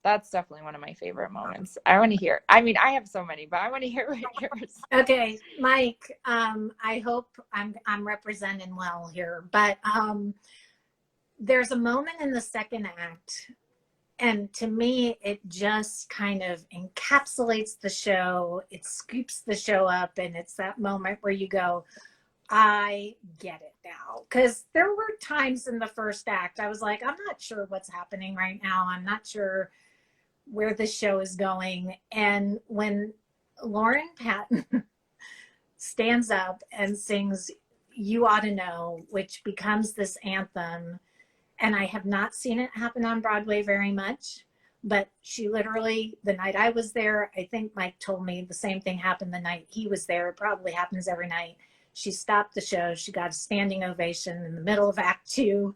That's definitely one of my favorite moments. I want to hear, I mean, I have so many, but I want to hear what yours.
Okay, Mike, I hope I'm representing well here, but there's a moment in the second act, and to me, it just kind of encapsulates the show. It scoops the show up, and it's that moment where you go, I get it now. Because there were times in the first act I was like, I'm not sure what's happening right now. I'm not sure where the show is going. And when Lauren Patton stands up and sings You Ought to Know, which becomes this anthem, and I have not seen it happen on Broadway very much, but she literally, the night I was there, I think Mike told me the same thing happened the night he was there. It probably happens every night. She stopped the show. She got a standing ovation in the middle of Act 2.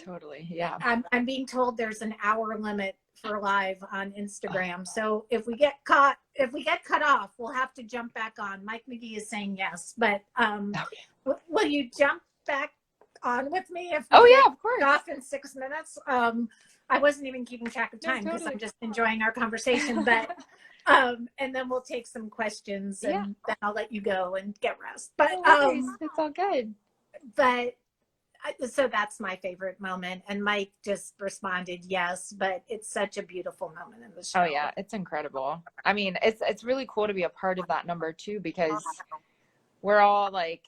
Totally. Yeah.
I'm being told there's an hour limit for live on Instagram. So if we get cut off, we'll have to jump back on. Mike McGee is saying yes, but will you jump back on with me if we
yeah, of course.
off in 6 minutes? I wasn't even keeping track of time because I'm just enjoying our conversation, but and then we'll take some questions and then I'll let you go and get rest. But
it's all good.
But so that's my favorite moment, and Mike just responded yes, but it's such a beautiful moment in the show.
Oh yeah, it's incredible. I mean, it's really cool to be a part of that number too, because we're all like,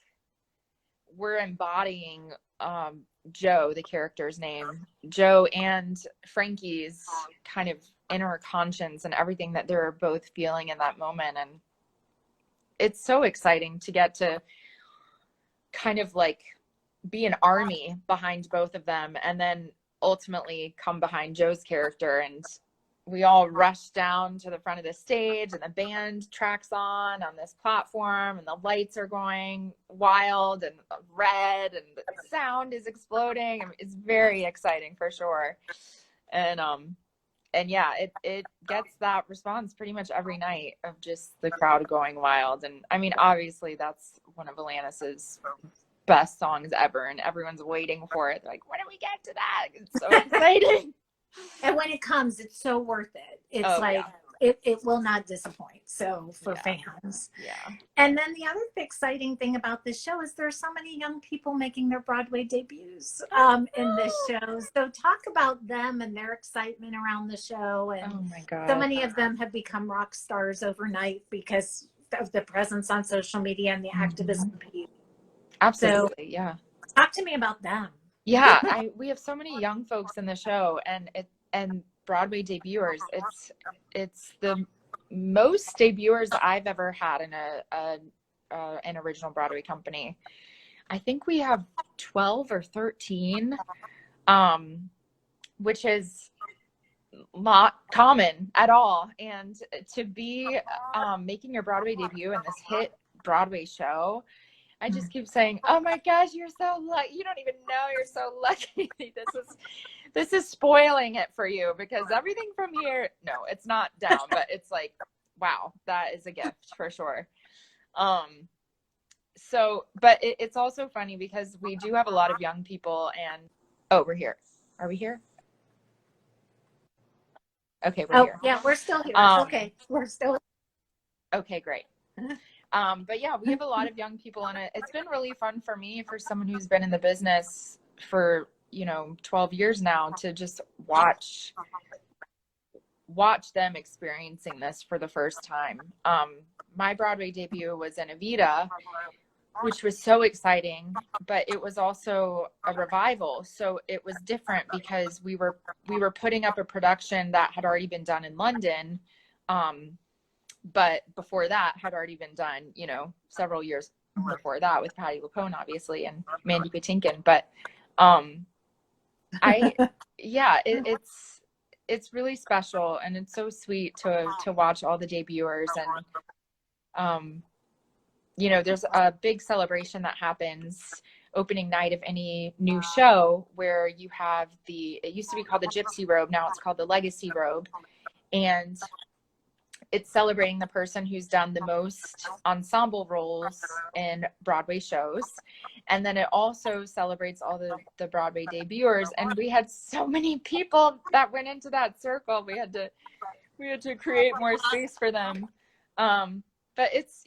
we're embodying Joe, the character's name, Joe and Frankie's kind of inner conscience and everything that they're both feeling in that moment. And it's so exciting to get to kind of like be an army behind both of them, and then ultimately come behind Joe's character, and we all rush down to the front of the stage, and the band tracks on this platform, and the lights are going wild and red, and the sound is exploding. I mean, it's very exciting for sure. And yeah, it gets that response pretty much every night of just the crowd going wild. And I mean, obviously that's one of Alanis's best songs ever, and everyone's waiting for it. They're like, when do we get to that? It's so exciting.
And when it comes, it's so worth it. It's it will not disappoint. So for fans.
Yeah.
And then the other exciting thing about this show is there's so many young people making their Broadway debuts in this show. So talk about them and their excitement around the show. And
oh my God,
so many of them have become rock stars overnight because of the presence on social media and the activism piece.
Absolutely.
So,
yeah.
Talk to me about them.
Yeah. We have so many young folks in the show, and Broadway debuters. It's the most debuters I've ever had in an original Broadway company. I think we have 12 or 13, which is not common at all. And to be making your Broadway debut in this hit Broadway show, I just keep saying, oh my gosh, you're so lucky. You don't even know, you're so lucky. This is spoiling it for you, because everything from here, no, it's not down, but it's like, wow, that is a gift for sure. So, but it's also funny because we do have a lot of young people, and we're here. Are we here? Okay, we're here.
Yeah, we're still here. Okay, we're still.
Okay, great. But yeah, we have a lot of young people, and it's been really fun for me, for someone who's been in the business for 12 years now, to just watch them experiencing this for the first time. My Broadway debut was in Evita, which was so exciting, but it was also a revival. So it was different because we were putting up a production that had already been done in London. But before that had already been done, several years before that, with Patti LuPone, obviously, and Mandy Patinkin. But it's really special, and it's so sweet to watch all the debuters. And there's a big celebration that happens opening night of any new show, where you have it used to be called the Gypsy Robe, now it's called the Legacy Robe, and it's celebrating the person who's done the most ensemble roles in Broadway shows. And then it also celebrates all the Broadway debuters. And we had so many people that went into that circle. We had to create more space for them. But it's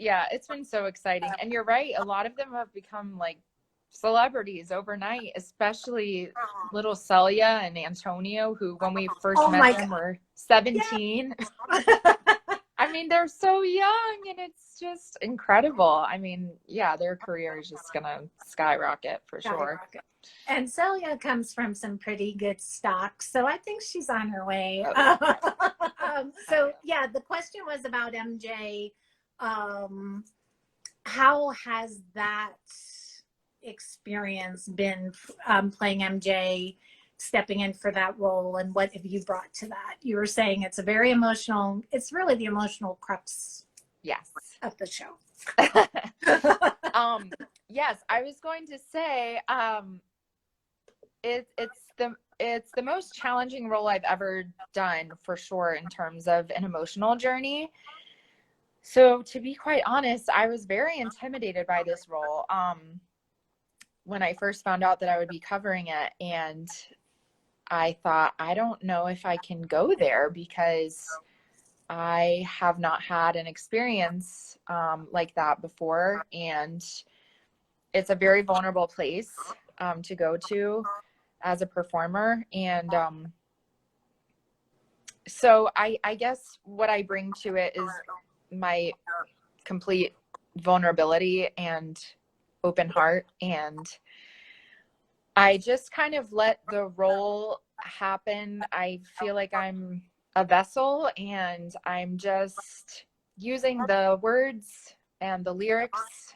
been so exciting. And you're right, a lot of them have become like celebrities overnight, especially little Celia and Antonio, who when we first met them were 17. Yeah. I mean, they're so young and it's just incredible. I mean, yeah, their career is just gonna skyrocket for sure.
And Celia comes from some pretty good stock, so I think she's on her way. So yeah, the question was about MJ. How has that experience been, playing MJ, stepping in for that role, and what have you brought to that? You were saying it's a very emotional, it's really the emotional crux,
yes,
of the show.
Yes, I was going to say, it's the most challenging role I've ever done for sure in terms of an emotional journey. So to be quite honest, I was very intimidated by this role when I first found out that I would be covering it. And I thought, I don't know if I can go there because I have not had an experience like that before. And it's a very vulnerable place to go to as a performer. And so I guess what I bring to it is my complete vulnerability and open heart. And I just kind of let the role happen. I feel like I'm a vessel and I'm just using the words and the lyrics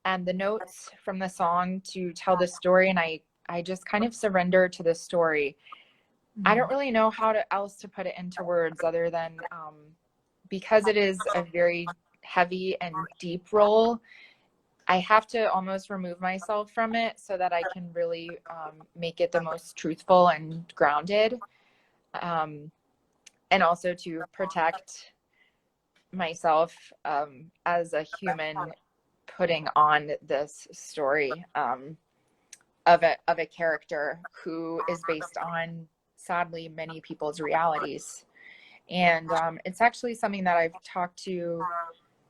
and the notes from the song to tell the story. And I just kind of surrender to the story. I don't really know how else to put it into words other than because it is a very heavy and deep role, I have to almost remove myself from it so that I can really make it the most truthful and grounded. And also to protect myself as a human putting on this story of a character who is based on, sadly, many people's realities. And it's actually something that I've talked to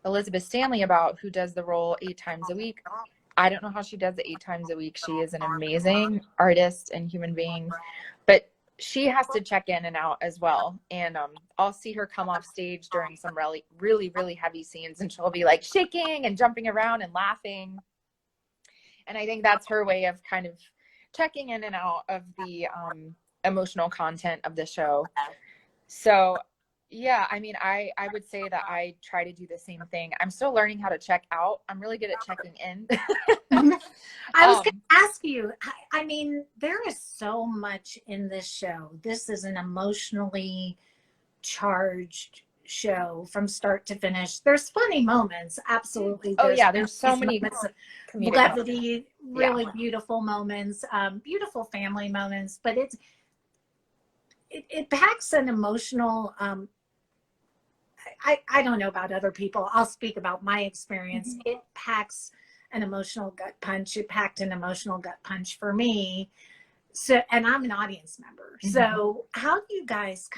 Elizabeth Stanley about, who does the role 8 times a week. I don't know how she does it 8 times a week. She is an amazing artist and human being, but she has to check in and out as well. And I'll see her come off stage during some really, really, really heavy scenes, and she'll be like shaking and jumping around and laughing. And I think that's her way of kind of checking in and out of the emotional content of the show. So yeah, I mean, I would say that I try to do the same thing. I'm still learning how to check out. I'm really good at checking in.
I was going to ask you, I mean, there is so much in this show. This is an emotionally charged show from start to finish. There's funny moments, absolutely.
There's so many
moments of levity, really beautiful moments, beautiful family moments, but it packs an emotional, I don't know about other people. I'll speak about my experience. It packs an emotional gut punch. It packed an emotional gut punch for me. So, and I'm an audience member. So how do you guys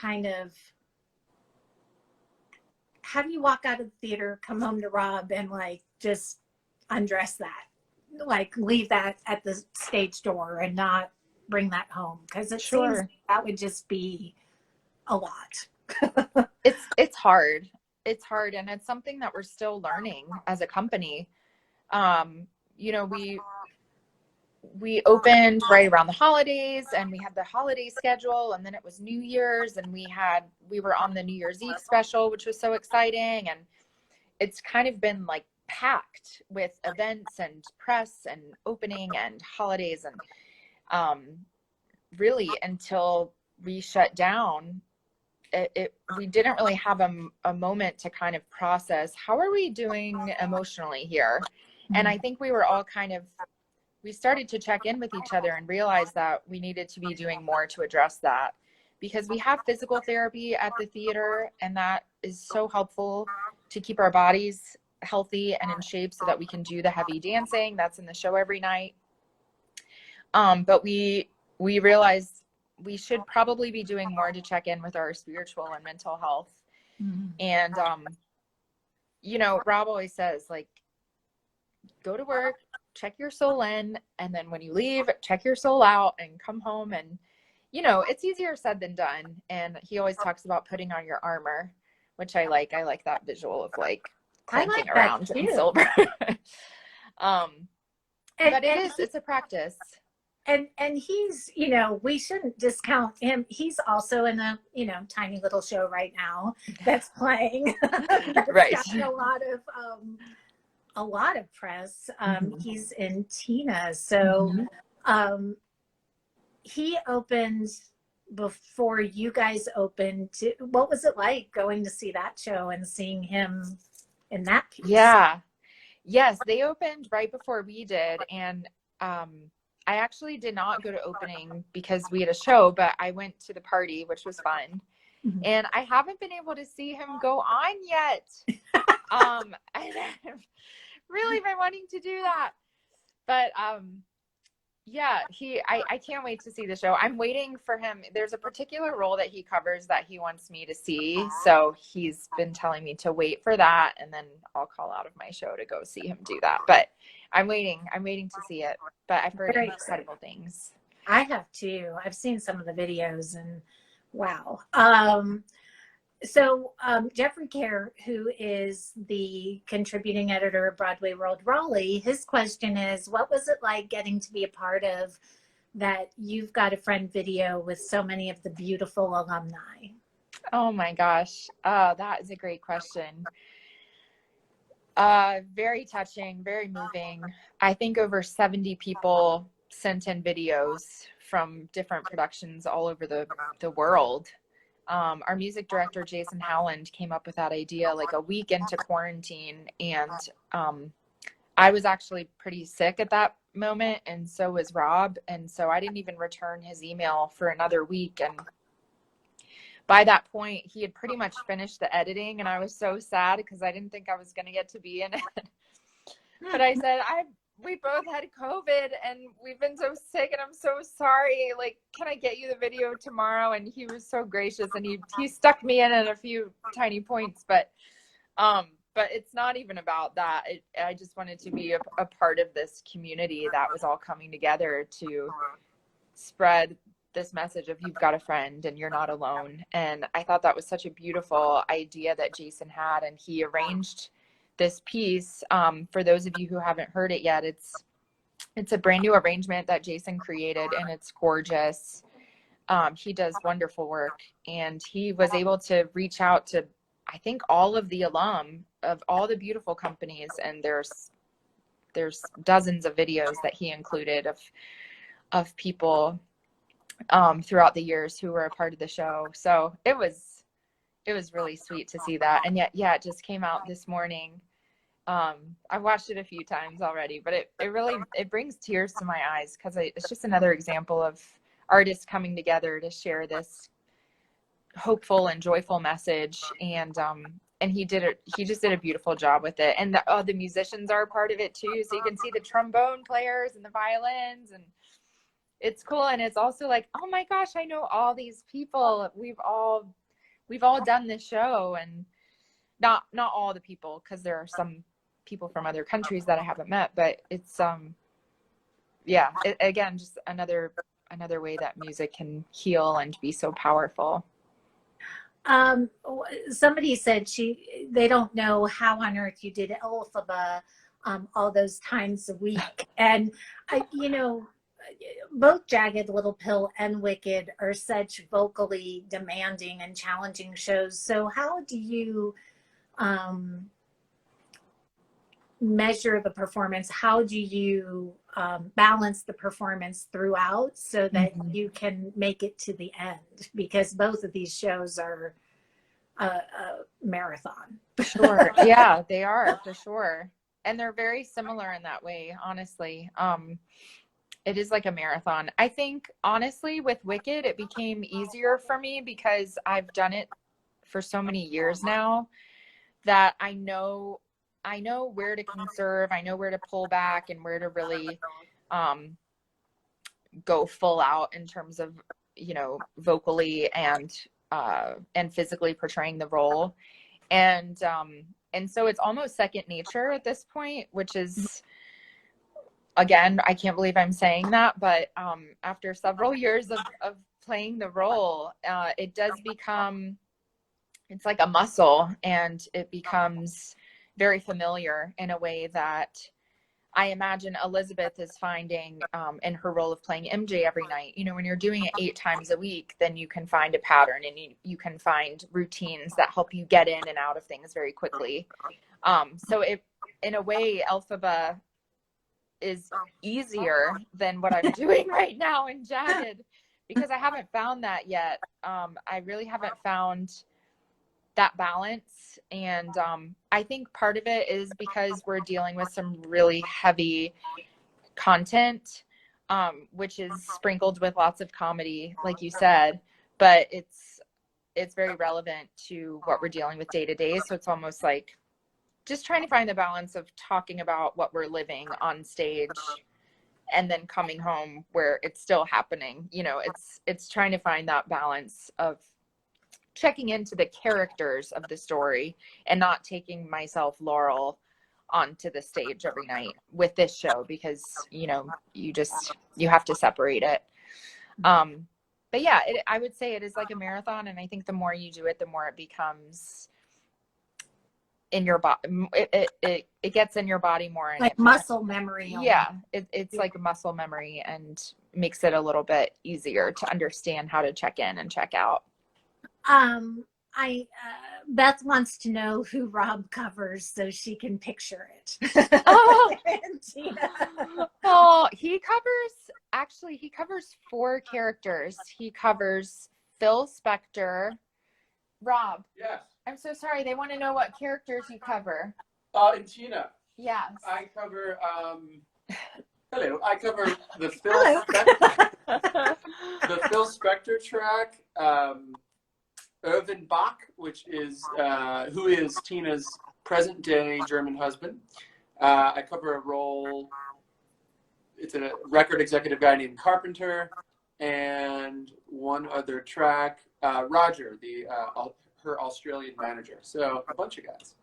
how do you walk out of the theater, come home to Rob, and like just undress that, like leave that at the stage door and not bring that home? Because it seems that would just be a lot.
It's hard. It's hard, and it's something that we're still learning as a company. You know, we opened right around the holidays, and we had the holiday schedule, and then it was New Year's, and we were on the New Year's Eve special, which was so exciting. And it's kind of been like packed with events and press and opening and holidays, and really until we shut down, we didn't really have a moment to kind of process, how are we doing emotionally here? And I think we were all we started to check in with each other and realize that we needed to be doing more to address that, because we have physical therapy at the theater, and that is so helpful to keep our bodies healthy and in shape so that we can do the heavy dancing that's in the show every night. But we realized we should probably be doing more to check in with our spiritual and mental health. And, you know, Rob always says, like, go to work, check your soul in, and then when you leave, check your soul out and come home. And, you know, it's easier said than done. And he always talks about putting on your armor. which I like. I like that visual of like
I
clanking
like that
around in
too.
silver. But it's a practice.
And he's, you know, we shouldn't discount him. He's also in a, you know, tiny little show right now that's playing. That's
Right.
got a lot of press. He's in Tina. So he opened before you guys opened. What was it like going to see that show and seeing him in that piece?
Yeah. Yes, they opened right before we did. And I actually did not go to opening because we had a show, but I went to the party, which was fun. And I haven't been able to see him go on yet. And I've really been wanting to do that. But yeah, I can't wait to see the show. I'm waiting for him. There's a particular role that he covers that he wants me to see. So he's been telling me to wait for that, and then I'll call out of my show to go see him do that. But I'm waiting to see it. But I've heard incredible things.
I have too. I've seen some of the videos and wow. So Jeffrey Kerr, who is the contributing editor of Broadway World Raleigh, his question is, what was it like getting to be a part of that You've Got a Friend video with so many of the beautiful alumni?
Oh my gosh. That is a great question. Very touching, very moving. I think over 70 people sent in videos from different productions all over the world. Our music director, Jason Howland, came up with that idea like a week into quarantine. And I was actually pretty sick at that moment. And so was Rob. And so I didn't even return his email for another week. And by that point, he had pretty much finished the editing. And I was so sad because I didn't think I was going to get to be in it. But I said, we both had COVID and we've been so sick and I'm so sorry. Like, can I get you the video tomorrow? And he was so gracious and he stuck me in at a few tiny points, but it's not even about that. I just wanted to be a part of this community that was all coming together to spread this message of you've got a friend and you're not alone. And I thought that was such a beautiful idea that Jason had, and he arranged this piece. For those of you who haven't heard it yet, it's a brand new arrangement that Jason created, and it's gorgeous. He does wonderful work, and he was able to reach out to, I think, all of the alum of all the beautiful companies, and there's dozens of videos that he included of people throughout the years who were a part of the show. So it was really sweet to see that. And yet, yeah, it just came out this morning. I've watched it a few times already, but it brings tears to my eyes because it's just another example of artists coming together to share this hopeful and joyful message. And he just did a beautiful job with it. And the musicians are a part of it too. So you can see the trombone players and the violins, and it's cool. And it's also like, oh my gosh, I know all these people. We've all done this show, and not all the people, because there are some people from other countries that I haven't met, but it's again, just another way that music can heal and be so powerful.
Somebody said they don't know how on earth you did Elphaba all those times a week. And both Jagged, Little Pill, and Wicked are such vocally demanding and challenging shows. So how do you measure the performance? How do you balance the performance throughout so that you can make it to the end? Because both of these shows are a marathon.
Sure. Yeah, they are, for sure. And they're very similar in that way, honestly. It is like a marathon. I think, honestly, with Wicked, it became easier for me because I've done it for so many years now that I know where to conserve, I know where to pull back, and where to really go full out in terms of, vocally and physically portraying the role. And so it's almost second nature at this point, which is, again, I can't believe I'm saying that, but after several years of playing the role, it does become it's like a muscle, and it becomes very familiar in a way that I imagine Elizabeth is finding in her role of playing MJ every night. You know, when you're doing it 8 times a week, then you can find a pattern, and you can find routines that help you get in and out of things very quickly. So it, in a way, Elphaba is easier than what I'm doing right now in Jagged, because I haven't found that yet. I really haven't found that balance. And I think part of it is because we're dealing with some really heavy content, which is sprinkled with lots of comedy, like you said, but it's very relevant to what we're dealing with day to day. So it's almost like just trying to find the balance of talking about what we're living on stage and then coming home where it's still happening. You know, it's trying to find that balance of checking into the characters of the story and not taking myself, Laurel, onto the stage every night with this show, because, you know, you have to separate it. But yeah, I would say it is like a marathon. And I think the more you do it, the more it becomes in your body. It gets in your body more. And
like muscle memory.
Yeah. It's like a muscle memory, and makes it a little bit easier to understand how to check in and check out.
Beth wants to know who Rob covers so she can picture it.
Oh, he covers 4 characters. He covers Phil Spector. Rob.
Yes.
I'm so sorry. They want to know what characters you cover.
And Tina.
Yes.
I cover, hello. I cover the Phil Spector track, Irvin Bach, which is, who is Tina's present day German husband. I cover a role, it's a record executive guy named Carpenter, and one other track, Roger, her Australian manager. So a bunch of guys.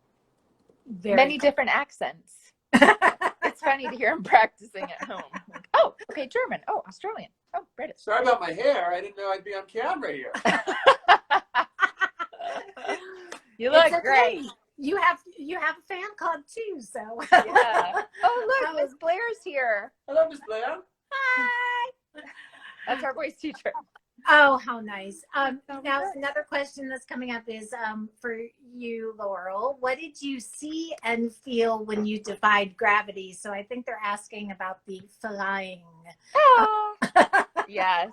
Many different accents. It's funny to hear him practicing at home. Like, oh, okay, German. Oh, Australian. Oh, British.
Sorry about my hair. I didn't know I'd be on camera here.
You look great.
You have a fan club too, so.
Yeah. Oh, look, Miss Blair's here.
Hello, Miss Blair.
Hi. That's our voice teacher.
Oh, how nice. Now, another question that's coming up is for you, Laurel. What did you see and feel when you defied gravity? So I think they're asking about the flying.
Oh. Yes.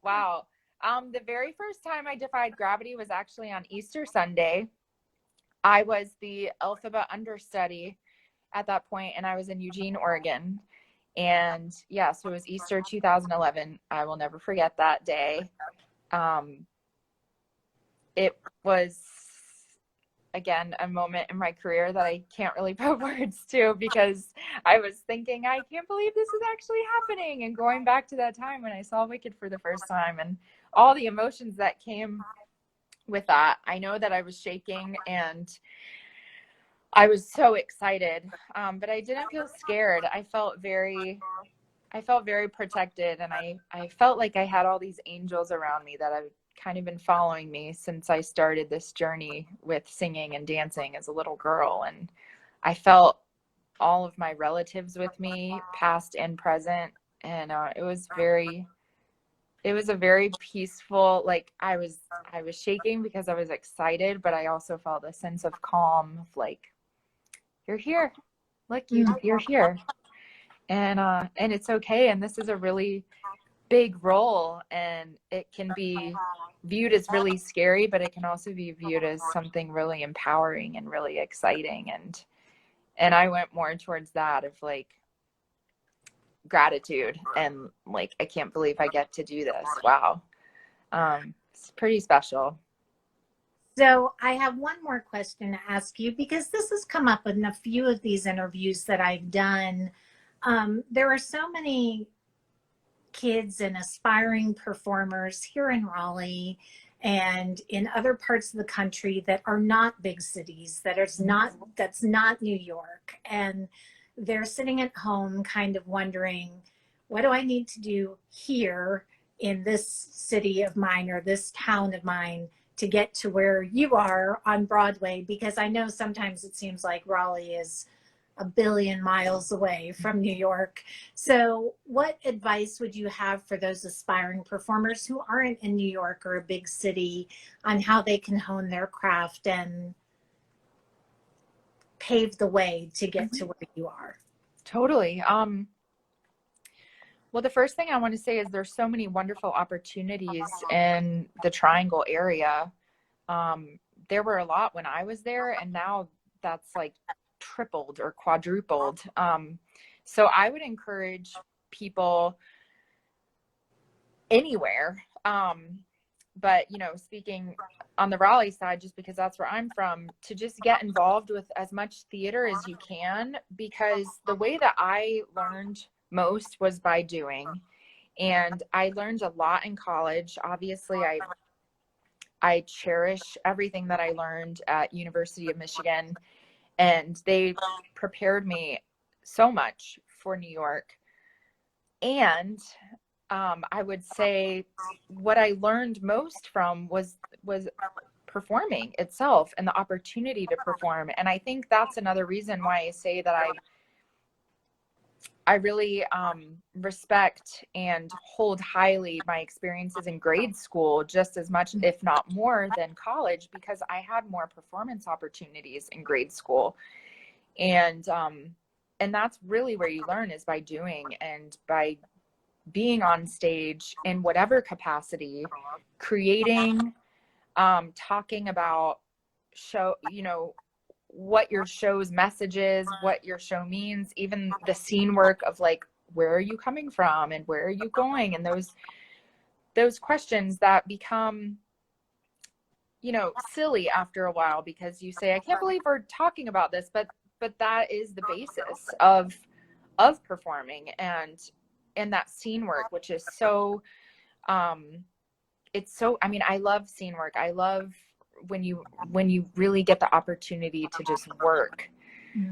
Wow. The very first time I defied gravity was actually on Easter Sunday. I was the Elphaba understudy at that point, and I was in Eugene, Oregon. And yeah, so it was Easter 2011. I will never forget that day. It was, again, a moment in my career that I can't really put words to, because I was thinking, I can't believe this is actually happening. And going back to that time when I saw Wicked for the first time and all the emotions that came with that, I know that I was shaking and I was so excited, but I didn't feel scared. I felt very protected, and I felt like I had all these angels around me that have kind of been following me since I started this journey with singing and dancing as a little girl. And I felt all of my relatives with me, past and present, and it was a very peaceful, like I was shaking because I was excited, but I also felt a sense of calm, of like, you're here, look, you're here, and it's okay. And this is a really big role, and it can be viewed as really scary, but it can also be viewed as something really empowering and really exciting. And I went more towards that of like gratitude and like, I can't believe I get to do this. Wow. It's pretty special.
So I have one more question to ask you, because this has come up in a few of these interviews that I've done. There are so many kids and aspiring performers here in Raleigh and in other parts of the country that are not big cities, that's not New York. And they're sitting at home kind of wondering, what do I need to do here in this city of mine or this town of mine to get to where you are on Broadway? Because I know sometimes it seems like Raleigh is a billion miles away from New York. So what advice would you have for those aspiring performers who aren't in New York or a big city on how they can hone their craft and pave the way to get to where you are?
Totally. Well, the first thing I want to say is there's so many wonderful opportunities in the Triangle area. There were a lot when I was there, and now that's like tripled or quadrupled. So I would encourage people anywhere. But, you know, speaking on the Raleigh side, just because that's where I'm from, to just get involved with as much theater as you can, because the way that I learned most was by doing. And I learned a lot in college. Obviously, I cherish everything that I learned at University of Michigan, and they prepared me so much for New York. And I would say what I learned most from was performing itself and the opportunity to perform. And I think that's another reason why I say that I really respect and hold highly my experiences in grade school just as much, if not more, than college, because I had more performance opportunities in grade school. And that's really where you learn, is by doing and by being on stage in whatever capacity, creating, talking about show, you know, what your show's message is, what your show means, even the scene work of like, where are you coming from and where are you going? And those questions that become, you know, silly after a while, because you say, I can't believe we're talking about this, but that is the basis of performing and that scene work, which is so, it's so, I mean, I love scene work. I love when you really get the opportunity to just work.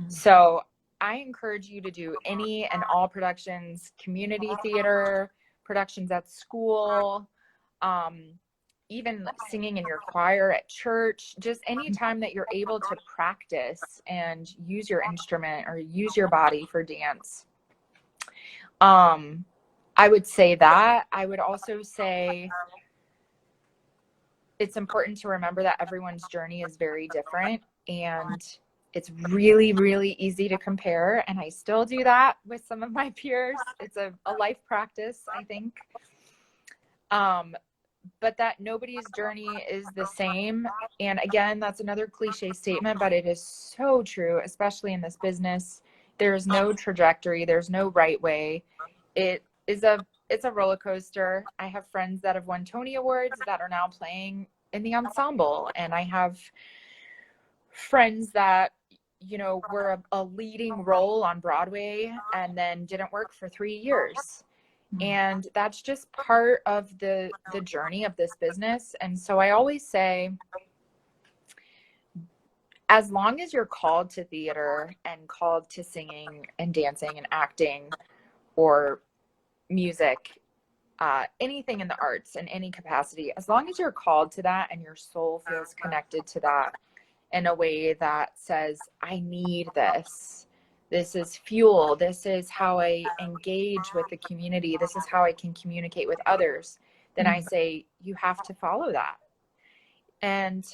So I encourage you to do any and all productions, community theater, productions at school, even singing in your choir at church, just any time that you're able to practice and use your instrument or use your body for dance. I would say that. I would also say it's important to remember that everyone's journey is very different, and it's really, really easy to compare. And I still do that with some of my peers. It's a life practice, I think. But that nobody's journey is the same. And again, that's another cliche statement, but it is so true, especially in this business. There's no trajectory. There's no right way. It's a roller coaster. I have friends that have won Tony Awards that are now playing in the ensemble. And I have friends that, you know, were a leading role on Broadway and then didn't work for 3 years. And that's just part of the journey of this business. And so I always say, as long as you're called to theater and called to singing and dancing and acting or music, anything in the arts in any capacity, as long as you're called to that and your soul feels connected to that in a way that says, I need this. This is fuel. This is how I engage with the community. This is how I can communicate with others. Then I say, you have to follow that. And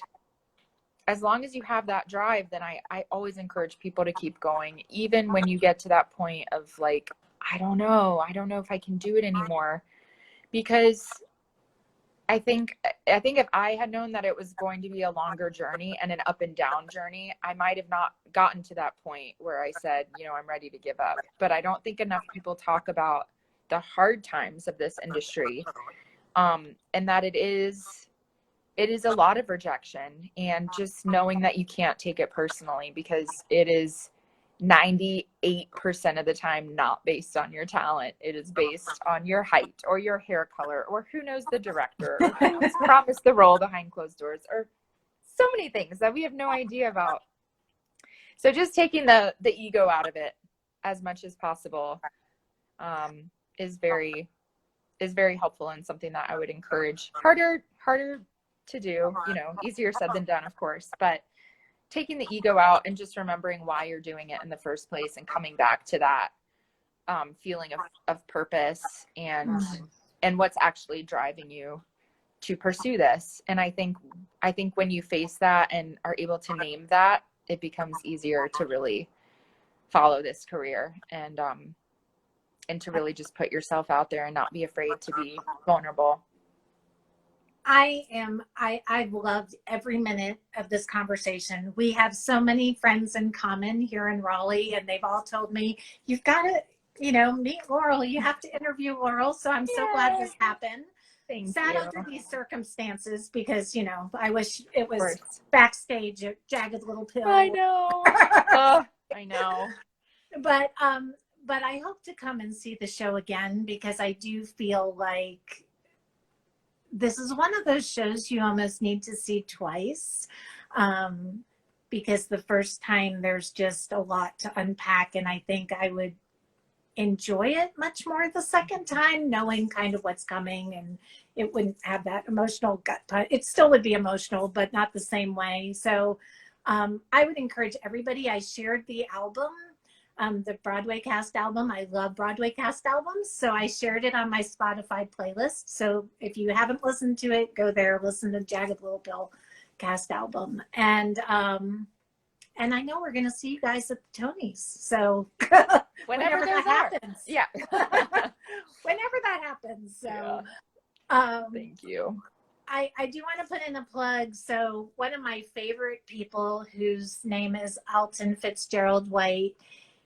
as long as you have that drive, then I always encourage people to keep going, even when you get to that point of like, I don't know if I can do it anymore. Because I think if I had known that it was going to be a longer journey and an up and down journey, I might have not gotten to that point where I said, you know, I'm ready to give up. But I don't think enough people talk about the hard times of this industry, and that it is a lot of rejection, and just knowing that you can't take it personally, because it is 98% of the time not based on your talent. It is based on your height or your hair color, or who knows the director, or who's promised the role behind closed doors, or so many things that we have no idea about. So just taking the ego out of it as much as possible is very helpful, and something that I would encourage. Harder to do, you know, easier said than done, of course, but taking the ego out and just remembering why you're doing it in the first place and coming back to that feeling of purpose and what's actually driving you to pursue this. And I think when you face that and are able to name that, it becomes easier to really follow this career and to really just put yourself out there and not be afraid to be vulnerable.
I've loved every minute of this conversation. We have so many friends in common here in Raleigh, and they've all told me, you've got to, you know, meet Laurel. You have to interview Laurel. So I'm so glad this happened. Sad under these circumstances, because, you know, I wish it was backstage at Jagged Little Pill.
I know. I know.
But I hope to come and see the show again, because I do feel like this is one of those shows you almost need to see twice, because the first time there's just a lot to unpack, and I think I would enjoy it much more the second time, knowing kind of what's coming, and it wouldn't have that emotional gut punch. It still would be emotional, but not the same way. So I would encourage everybody. I shared the album, the Broadway cast album. I love Broadway cast albums. So I shared it on my Spotify playlist. So if you haven't listened to it, go there, listen to Jagged Little Pill cast album. And I know we're going to see you guys at the Tonys. So whenever that happens.
Yeah.
Whenever that happens. So
thank you.
I do want to put in a plug. So one of my favorite people, whose name is Alton Fitzgerald White,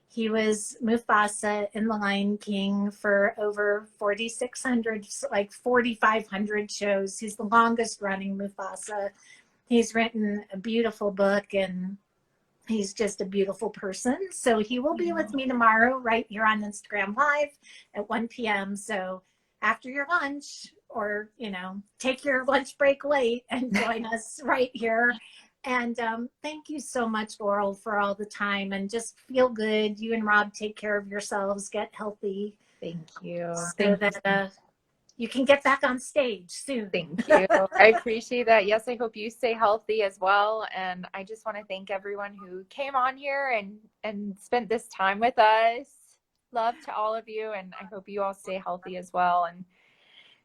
he was Mufasa in The Lion King for over 4,600, like 4,500 shows. He's the longest running Mufasa. He's written a beautiful book, and he's just a beautiful person. So he will be with me tomorrow right here on Instagram Live at 1 p.m. So after your lunch, or, you know, take your lunch break late and join us right here. And thank you so much, Laurel, for all the time, and just feel good. You and Rob take care of yourselves, get healthy.
Thank you.
So that you can get back on stage soon.
Thank you. I appreciate that. Yes, I hope you stay healthy as well. And I just want to thank everyone who came on here and spent this time with us. Love to all of you. And I hope you all stay healthy as well and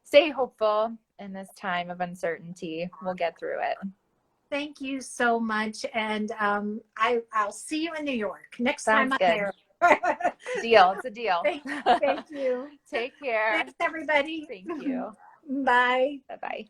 stay hopeful in this time of uncertainty. We'll get through it.
Thank you so much. And I'll see you in New York next
Sounds
time I'm
good.
there.
Deal. It's a deal.
Thank you.
Take care.
Thanks, everybody.
Thank you.
Bye.
Bye-bye.